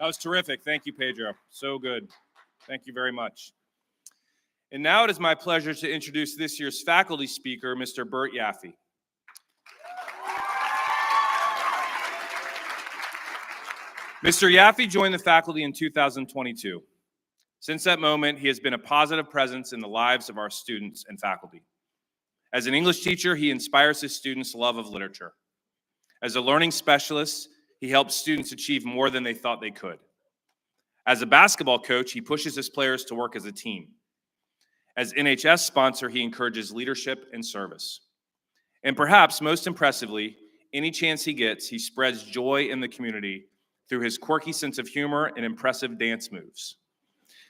That was terrific. Thank you, Pedro. So good. Thank you very much. And now it is my pleasure to introduce this year's faculty speaker, Mr. Bert Yaffe. Mr. Yaffe joined the faculty in 2022. Since that moment, he has been a positive presence in the lives of our students and faculty. As an English teacher, he inspires his students' love of literature. As a learning specialist, he helps students achieve more than they thought they could. As a basketball coach, he pushes his players to work as a team. As NHS sponsor, he encourages leadership and service. And perhaps most impressively, any chance he gets, he spreads joy in the community through his quirky sense of humor and impressive dance moves.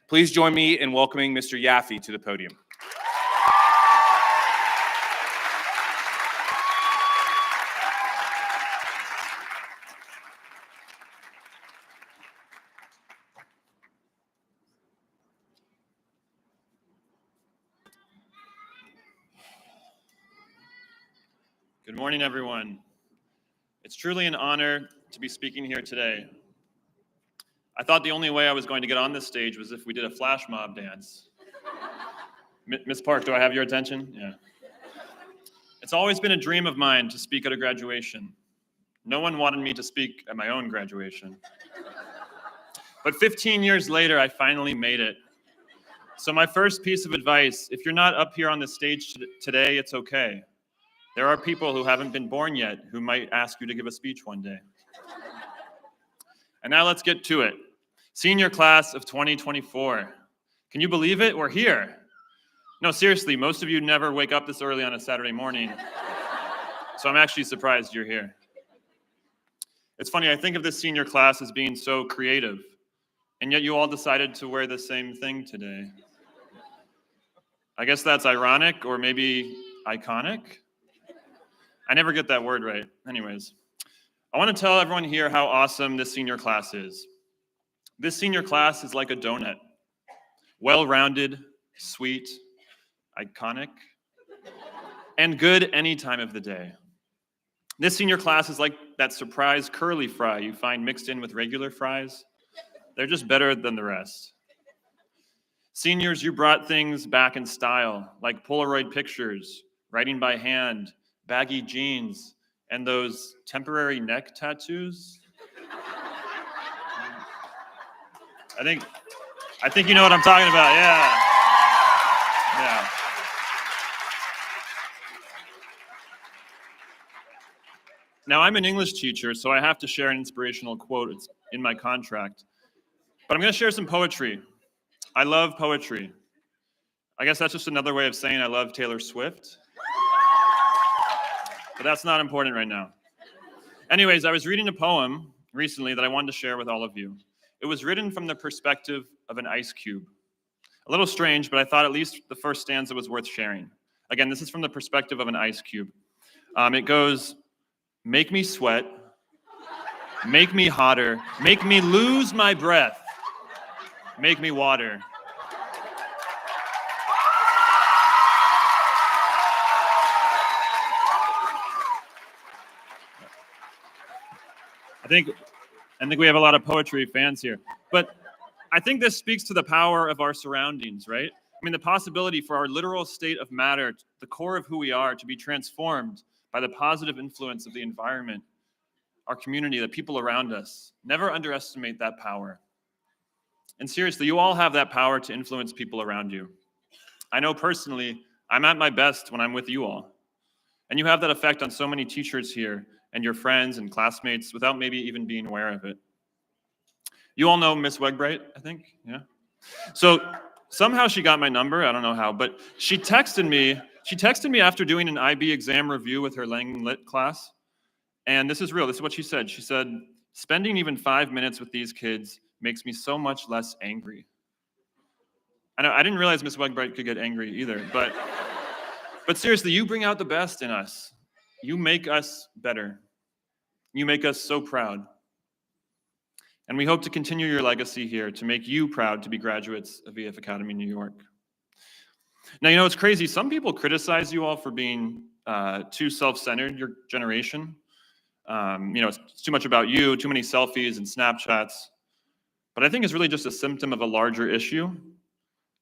Please join me in welcoming Mr. Yaffe to the podium. Good morning, everyone. It's truly an honor to be speaking here today. I thought the only way I was going to get on this stage was if we did a flash mob dance. Ms. Park, do I have your attention? Yeah. It's always been a dream of mine to speak at a graduation. No one wanted me to speak at my own graduation. But 15 years later, I finally made it. So my first piece of advice, if you're not up here on the stage today, it's okay. There are people who haven't been born yet who might ask you to give a speech one day. And now let's get to it. Senior class of 2024. Can you believe it? We're here. No, seriously, most of you never wake up this early on a Saturday morning. So I'm actually surprised you're here. It's funny, I think of this senior class as being so creative, and yet you all decided to wear the same thing today. I guess that's ironic, or maybe iconic? I never get that word right. Anyways, I want to tell everyone here how awesome this senior class is. This senior class is like a donut. Well-rounded, sweet, iconic, and good any time of the day. This senior class is like that surprise curly fry you find mixed in with regular fries. They're just better than the rest. Seniors, you brought things back in style, like Polaroid pictures, writing by hand, baggy jeans, and those temporary neck tattoos. I think you know what I'm talking about, yeah. Yeah. Now, I'm an English teacher, so I have to share an inspirational quote. It's in my contract. But I'm going to share some poetry. I love poetry. I guess that's just another way of saying I love Taylor Swift. But that's not important right now. Anyways, I was reading a poem recently that I wanted to share with all of you. It was written from the perspective of an ice cube. A little strange, but I thought at least the first stanza was worth sharing. Again, this is from the perspective of an ice cube. It goes, make me sweat, make me hotter, make me lose my breath, make me water. I think we have a lot of poetry fans here. But I think this speaks to the power of our surroundings, right? I mean, the possibility for our literal state of matter, the core of who we are, to be transformed by the positive influence of the environment, our community, the people around us. Never underestimate that power. And seriously, you all have that power to influence people around you. I know personally, I'm at my best when I'm with you all. And you have that effect on so many teachers here and your friends and classmates without maybe even being aware of it. You all know Miss Wegbright, I think, yeah? So somehow she got my number, I don't know how, but she texted me after doing an IB exam review with her Lang Lit class. And this is real, this is what she said. She said, spending even 5 minutes with these kids makes me so much less angry. I didn't realize Miss Wegbright could get angry either, but seriously, you bring out the best in us. You make us better. You make us so proud. And we hope to continue your legacy here to make you proud to be graduates of EF Academy New York. Now, you know, it's crazy. Some people criticize you all for being too self-centered, your generation. You know, it's too much about you, too many selfies and Snapchats. But I think it's really just a symptom of a larger issue.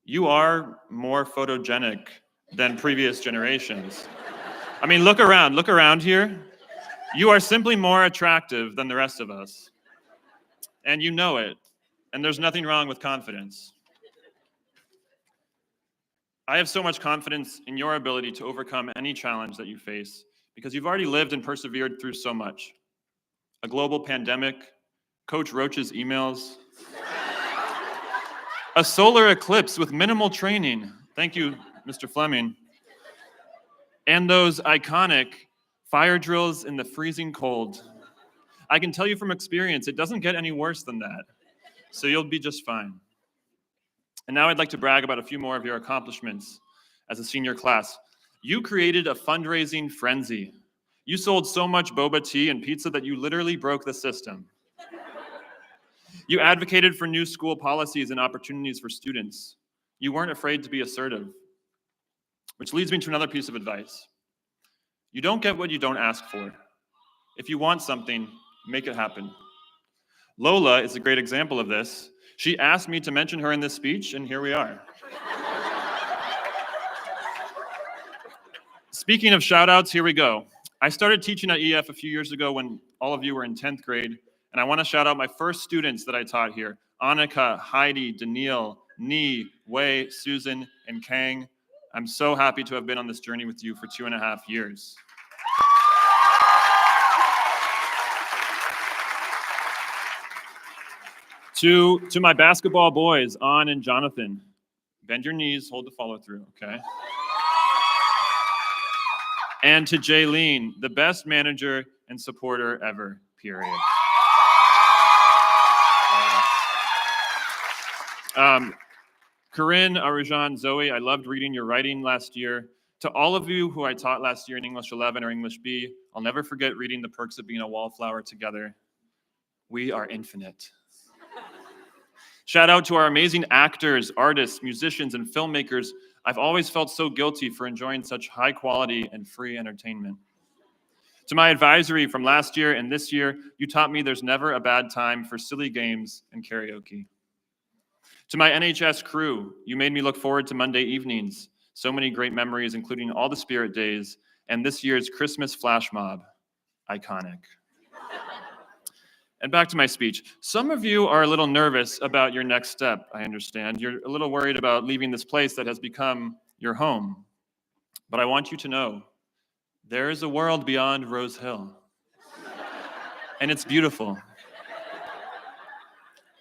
You are more photogenic than previous generations. I mean, look around here. You are simply more attractive than the rest of us. And you know it, and there's nothing wrong with confidence. I have so much confidence in your ability to overcome any challenge that you face because you've already lived and persevered through so much. A global pandemic, Coach Roach's emails, a solar eclipse with minimal training. Thank you, Mr. Fleming. And those iconic fire drills in the freezing cold. I can tell you from experience, it doesn't get any worse than that. So you'll be just fine. And now I'd like to brag about a few more of your accomplishments as a senior class. You created a fundraising frenzy. You sold so much boba tea and pizza that you literally broke the system. You advocated for new school policies and opportunities for students. You weren't afraid to be assertive. Which leads me to another piece of advice. You don't get what you don't ask for. If you want something, make it happen. Lola is a great example of this. She asked me to mention her in this speech, and here we are. Speaking of shout outs, here we go. I started teaching at EF a few years ago when all of you were in 10th grade, and I want to shout out my first students that I taught here, Annika, Heidi, Daniil, Ni, Wei, Susan, and Kang. I'm so happy to have been on this journey with you for 2.5 years. To my basketball boys, An and Jonathan, bend your knees, hold the follow through, okay? And to Jaylene, the best manager and supporter ever, period. Corinne, Arajan, Zoe, I loved reading your writing last year. To all of you who I taught last year in English 11 or English B, I'll never forget reading The Perks of Being a Wallflower together. We are infinite. Shout out to our amazing actors, artists, musicians, and filmmakers. I've always felt so guilty for enjoying such high quality and free entertainment. To my advisory from last year and this year, you taught me there's never a bad time for silly games and karaoke. To my NHS crew, you made me look forward to Monday evenings. So many great memories, including all the Spirit Days and this year's Christmas flash mob. Iconic. And back to my speech. Some of you are a little nervous about your next step, I understand. You're a little worried about leaving this place that has become your home. But I want you to know, there is a world beyond Rose Hill. And it's beautiful.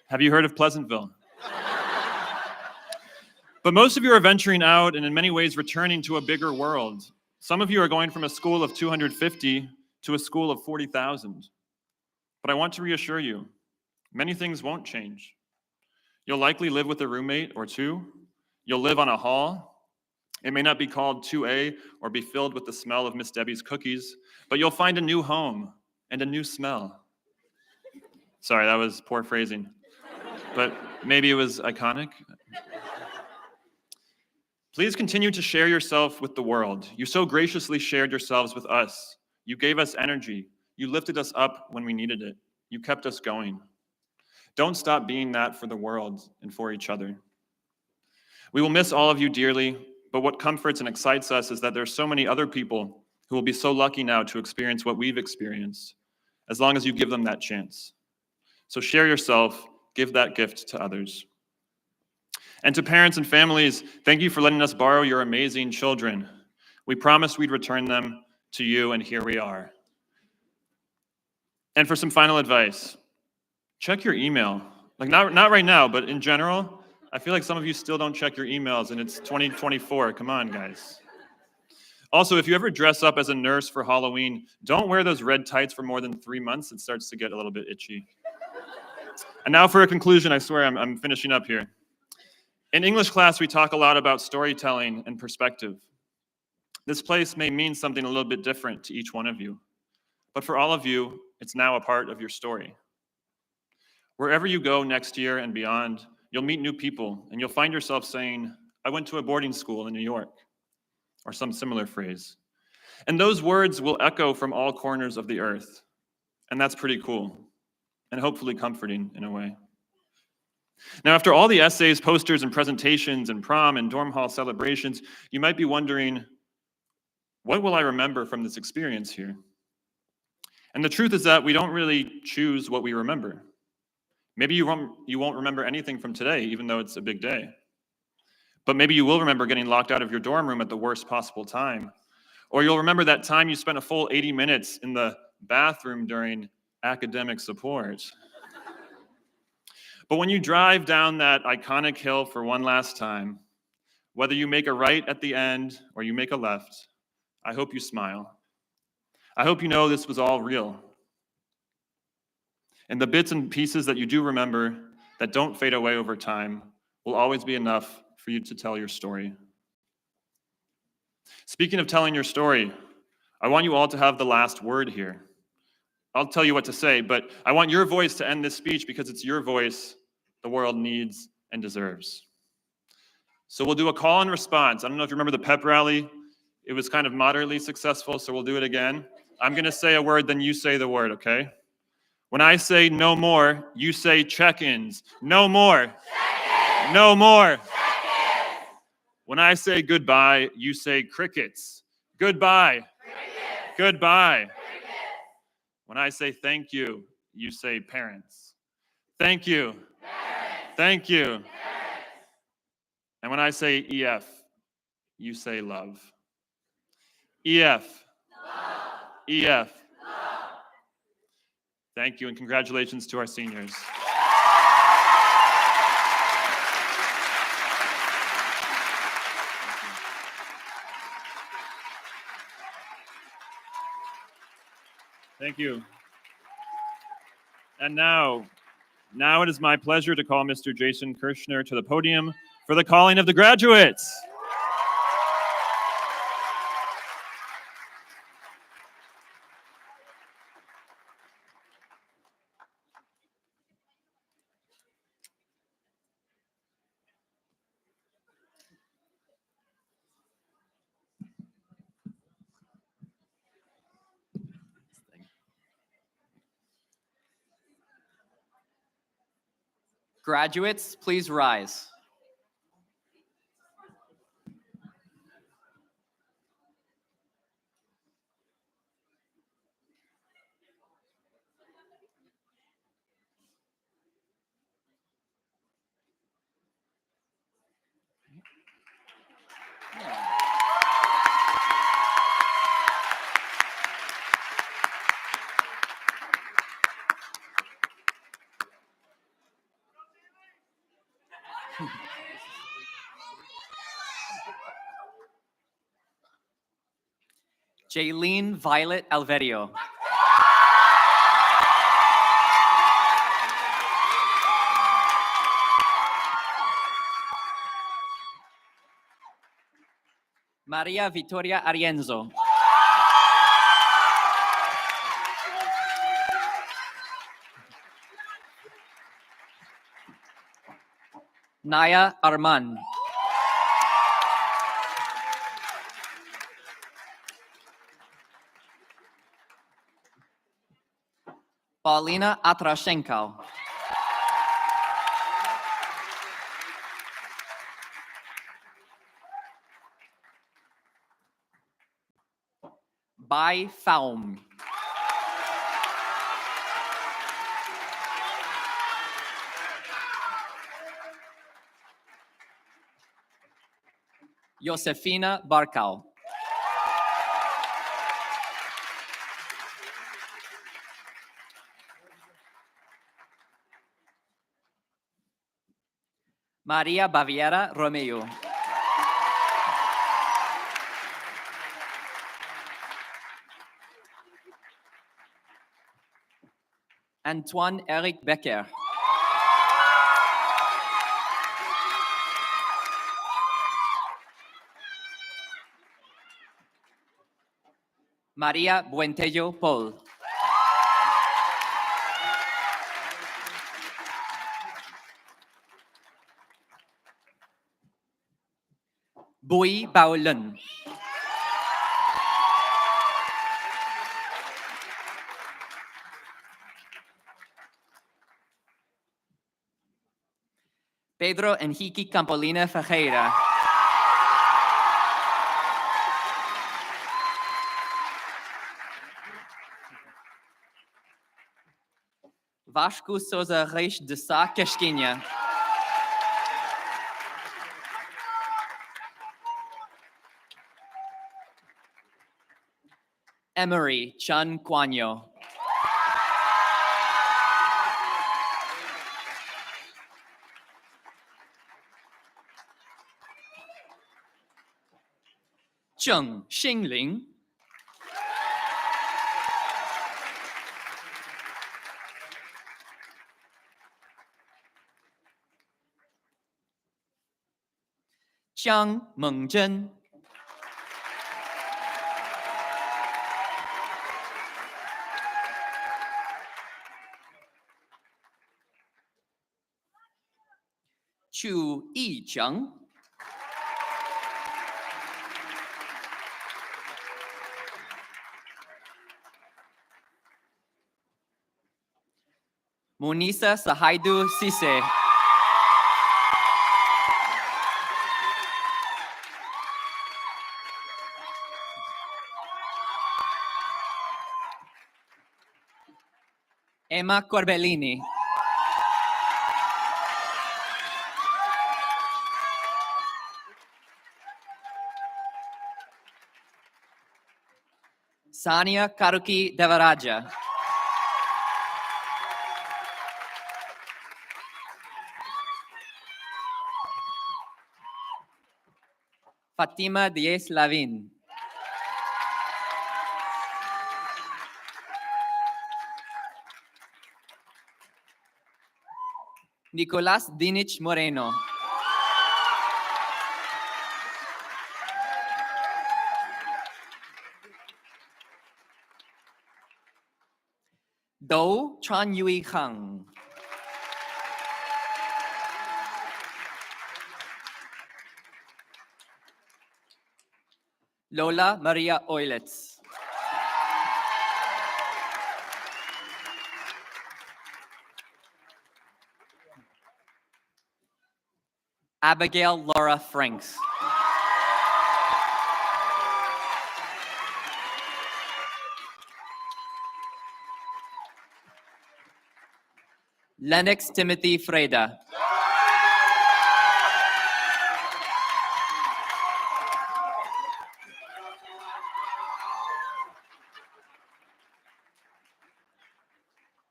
Have you heard of Pleasantville? But most of you are venturing out and in many ways returning to a bigger world. Some of you are going from a school of 250 to a school of 40,000. But I want to reassure you, many things won't change. You'll likely live with a roommate or two. You'll live on a hall. It may not be called 2A or be filled with the smell of Miss Debbie's cookies, but you'll find a new home and a new smell. Sorry, that was poor phrasing, but maybe it was iconic. Please continue to share yourself with the world. You so graciously shared yourselves with us. You gave us energy. You lifted us up when we needed it. You kept us going. Don't stop being that for the world and for each other. We will miss all of you dearly, but what comforts and excites us is that there are so many other people who will be so lucky now to experience what we've experienced, as long as you give them that chance. So share yourself, give that gift to others. And to parents and families, thank you for letting us borrow your amazing children. We promised we'd return them to you, and here we are. And for some final advice, check your email. Like not right now, but in general, I feel like some of you still don't check your emails and it's 2024. Come on, guys. Also, if you ever dress up as a nurse for Halloween, don't wear those red tights for more than 3 months. It starts to get a little bit itchy. And now for a conclusion, I swear I'm finishing up here. In English class, we talk a lot about storytelling and perspective. This place may mean something a little bit different to each one of you, but for all of you, it's now a part of your story. Wherever you go next year and beyond, you'll meet new people and you'll find yourself saying, I went to a boarding school in New York, or some similar phrase. And those words will echo from all corners of the earth. And that's pretty cool and hopefully comforting in a way. Now, after all the essays, posters, and presentations, and prom and dorm hall celebrations, you might be wondering, what will I remember from this experience here? And the truth is that we don't really choose what we remember. Maybe you won't remember anything from today, even though it's a big day. But maybe you will remember getting locked out of your dorm room at the worst possible time. Or you'll remember that time you spent a full 80 minutes in the bathroom during academic support. But when you drive down that iconic hill for one last time, whether you make a right at the end or you make a left, I hope you smile. I hope you know this was all real. And the bits and pieces that you do remember that don't fade away over time will always be enough for you to tell your story. Speaking of telling your story, I want you all to have the last word here. I'll tell you what to say, but I want your voice to end this speech because it's your voice the world needs and deserves. So we'll do a call and response. I don't know if you remember the pep rally. It was kind of moderately successful, so we'll do it again. I'm going to say a word, then you say the word, okay? When I say no more, you say check-ins. No more. Check-ins. No more. Check-ins. When I say goodbye, you say crickets. Goodbye. Crickets. Goodbye. Crickets. When I say thank you, you say parents. Thank you. Parents. Thank you. Parents. And when I say EF, you say love. EF. Love. EF. Love. Thank you, and congratulations to our seniors. Thank you. And now it is my pleasure to call Mr. Jason Kirschner to the podium for the calling of the graduates. Graduates, please rise. Jaylene Violet Alverio. Maria Victoria Arienzo. Naya Arman. Paulina Atrashenko. Bai Faum. Josefina Barkau. Maria Baviera Romeu. Antoine Eric Becker. Maria Buentello Paul. Bui Bao Lun. Pedro Enrique Campolina Ferreira. Vasco Souza Reis de Sá Casquinha. Emery Chan Quanyo. Zheng Xingling. Jiang Mengzhen. Chu Yicheng. Munisa Sahaidu Sise. Emma Corbellini. Sania Karuki Devaraja. Fatima Diez Lavin. Nicolás Dinich Moreno. Dou Tran Yui Khang. Lola Maria Oilets. Abigail Laura Franks. Lennox Timothy Freda.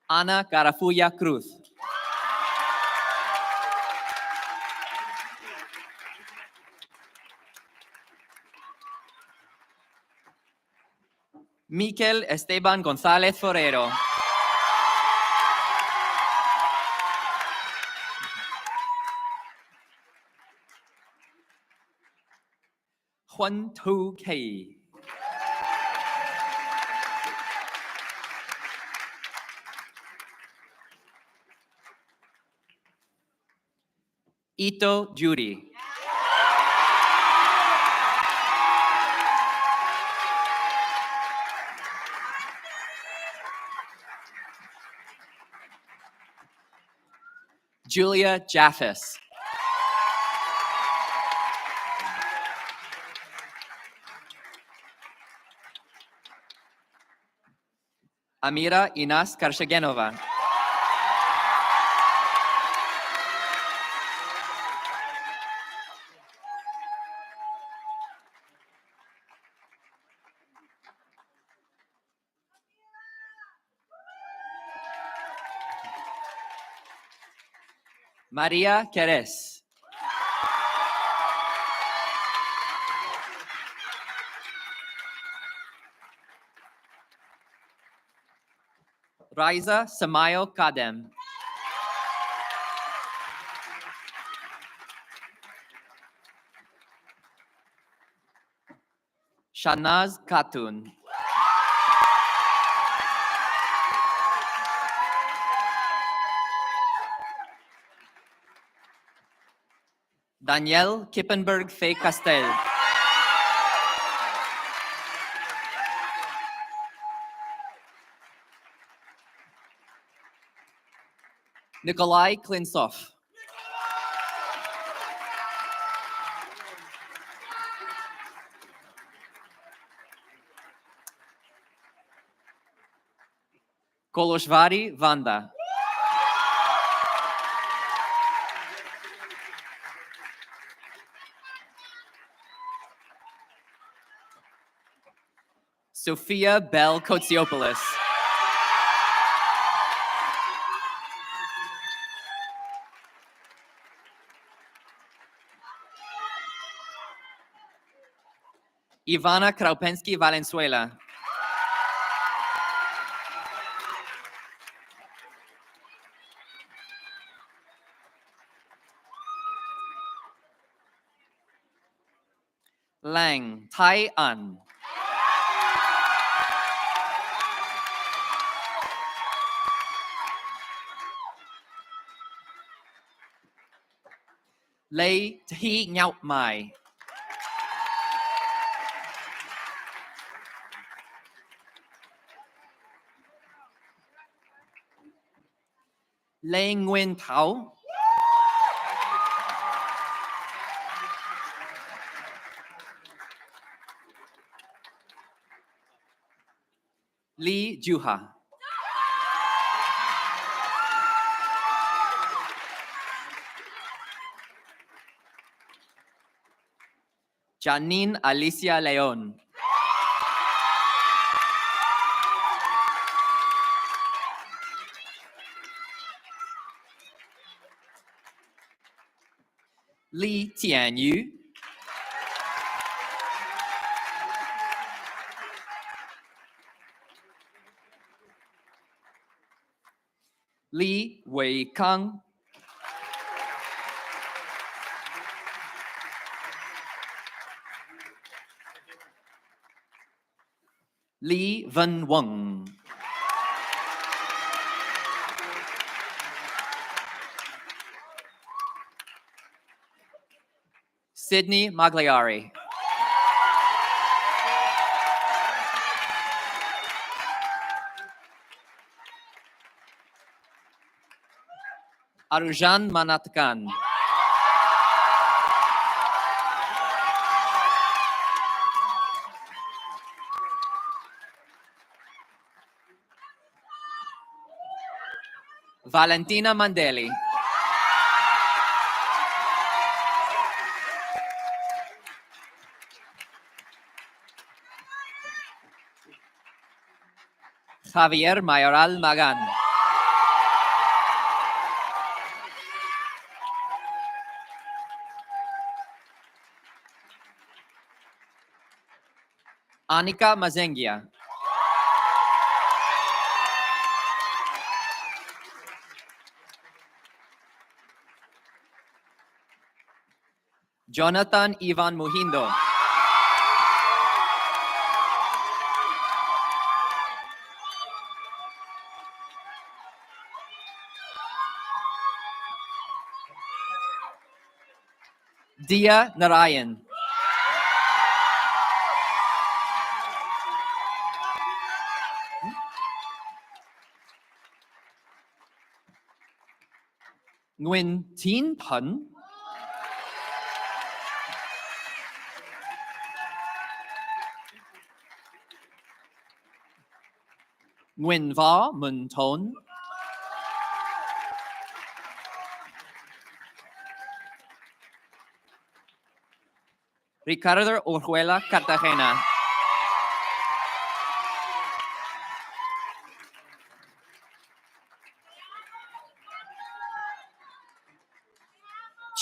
Ana Carafuya Cruz. Miquel Esteban González Forero. Huan Tu Kei. Ito Judy. Julia Jaffes. Amira Inas Karshagenova. Maria Querez. Raisa Samayo Kadem. Shanaz Khatun. Danielle Kippenberg Faye Castel. Nikolai Klinsov. Koloshvari Vanda. Sophia Bell Kotsiopoulos. Ivana Kraupensky Valenzuela. Lang Tai An. Lei Thi Nhạo Mai. Lê Nguyên Thảo. Lee Juha. Janine Alicia Leon. Lee Tianyu. Lee Wei Kang. Lee Vân Wang. Sydney Magliari. Arujan Manatkan. Valentina Mandeli. Javier Mayoral Magan. Anika Mazengia. Jonathan Ivan Muhindo. Dia Narayan. Nguyen Tin Pun. Nguyen Va Mun Ton. Ricardo Orjuela Cartagena.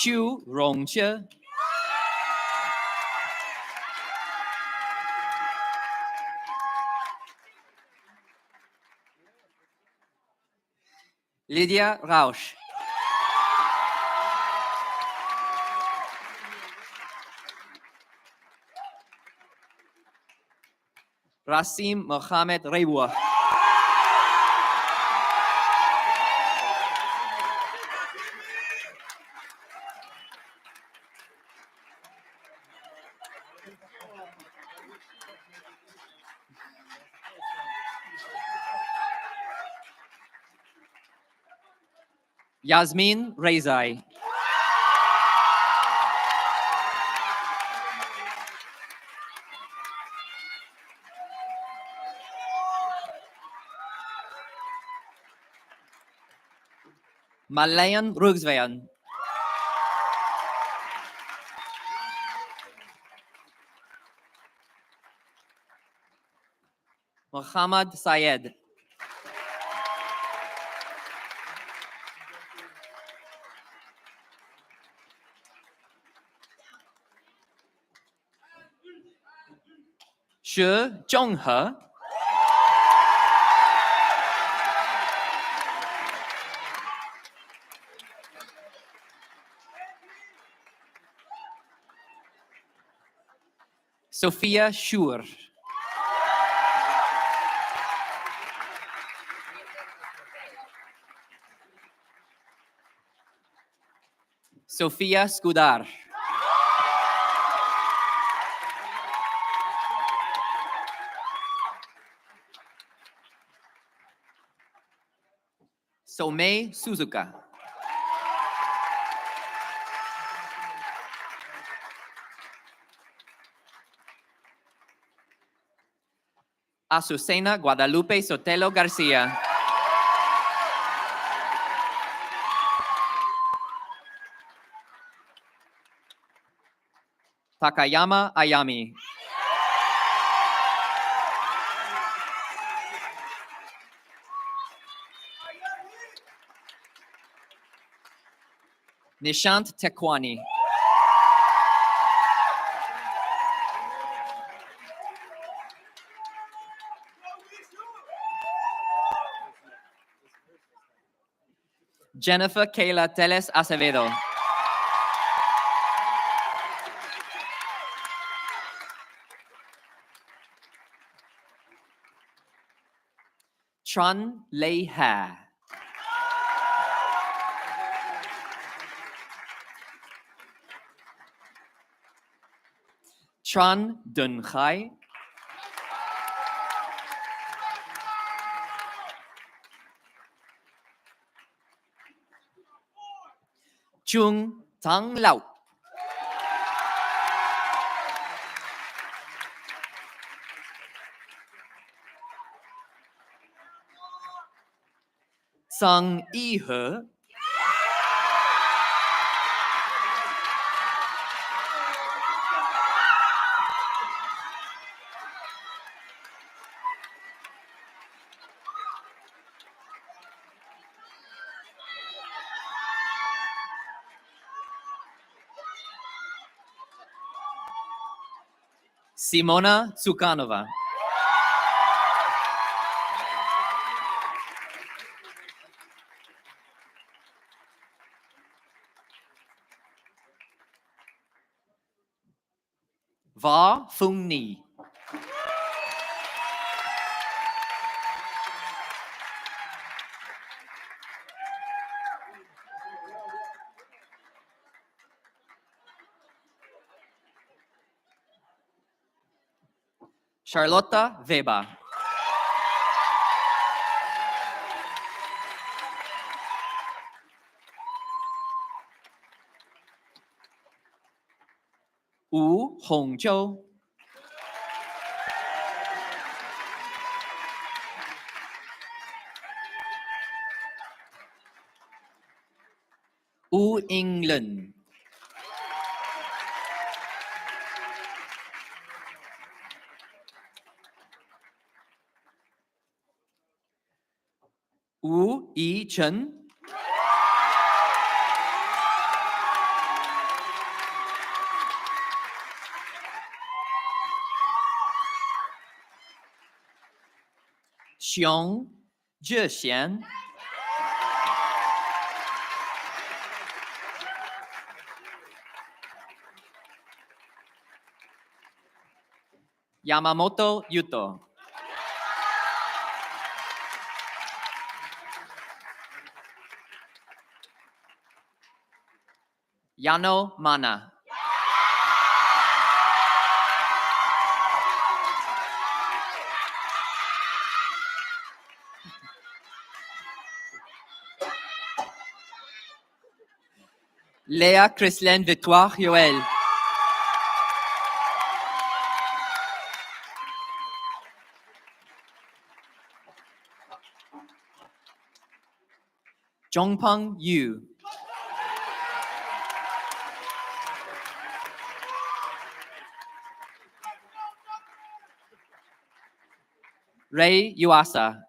Chu Rongche. Lydia Rausch. Rasim Mohammed Rewa. Yasmin Rezai. Malayan Rugsveyan. Muhammad Syed. Shi Zhonghe. Sophia Schur. Sophia Skudar. Somei Suzuka. Azucena Guadalupe Sotelo Garcia. Takayama Ayami. Nishant Tekwani. Jennifer Kayla Teles Acevedo. Tran Lei Ha. Tran Dun Khai. Chung Tang Lao. Sang Yi He. Simona Tsukanova. Va Phung Ni. Charlotta Weber. Wu Hongzhou. Wu England. Wu Yichen. Xiong Zhexian. Yamamoto Yuto. Yano Mana. Léa Christine Victoire Yoel. Jongpeng Yu. Ray Yuasa.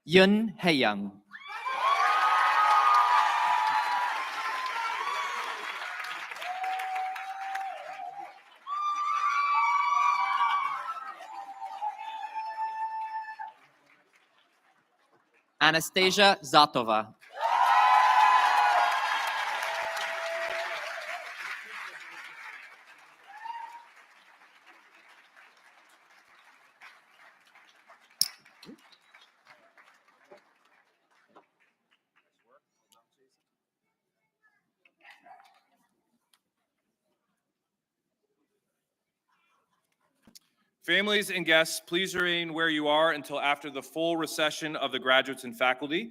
Yun Haeyang. Anastasia Zatova. Families and guests, please remain where you are until after the full recession of the graduates and faculty.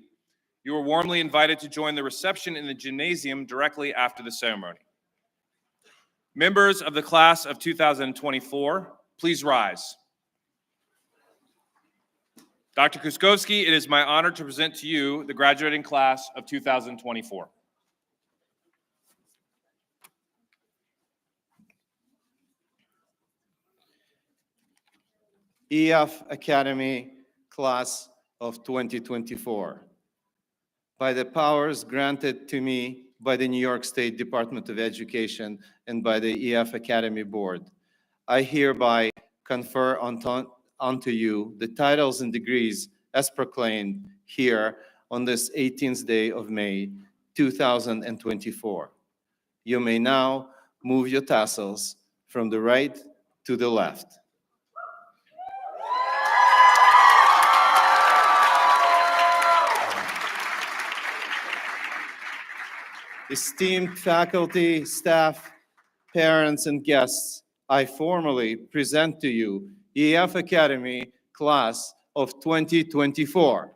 You are warmly invited to join the reception in the gymnasium directly after the ceremony. Members of the class of 2024, please rise. Dr. Kuskowski, it is my honor to present to you the graduating class of 2024. EF Academy Class of 2024. By the powers granted to me by the New York State Department of Education and by the EF Academy Board, I hereby confer unto you the titles and degrees as proclaimed here on this 18th day of May, 2024. You may now move your tassels from the right to the left. Esteemed faculty, staff, parents, and guests, I formally present to you EF Academy Class of 2024.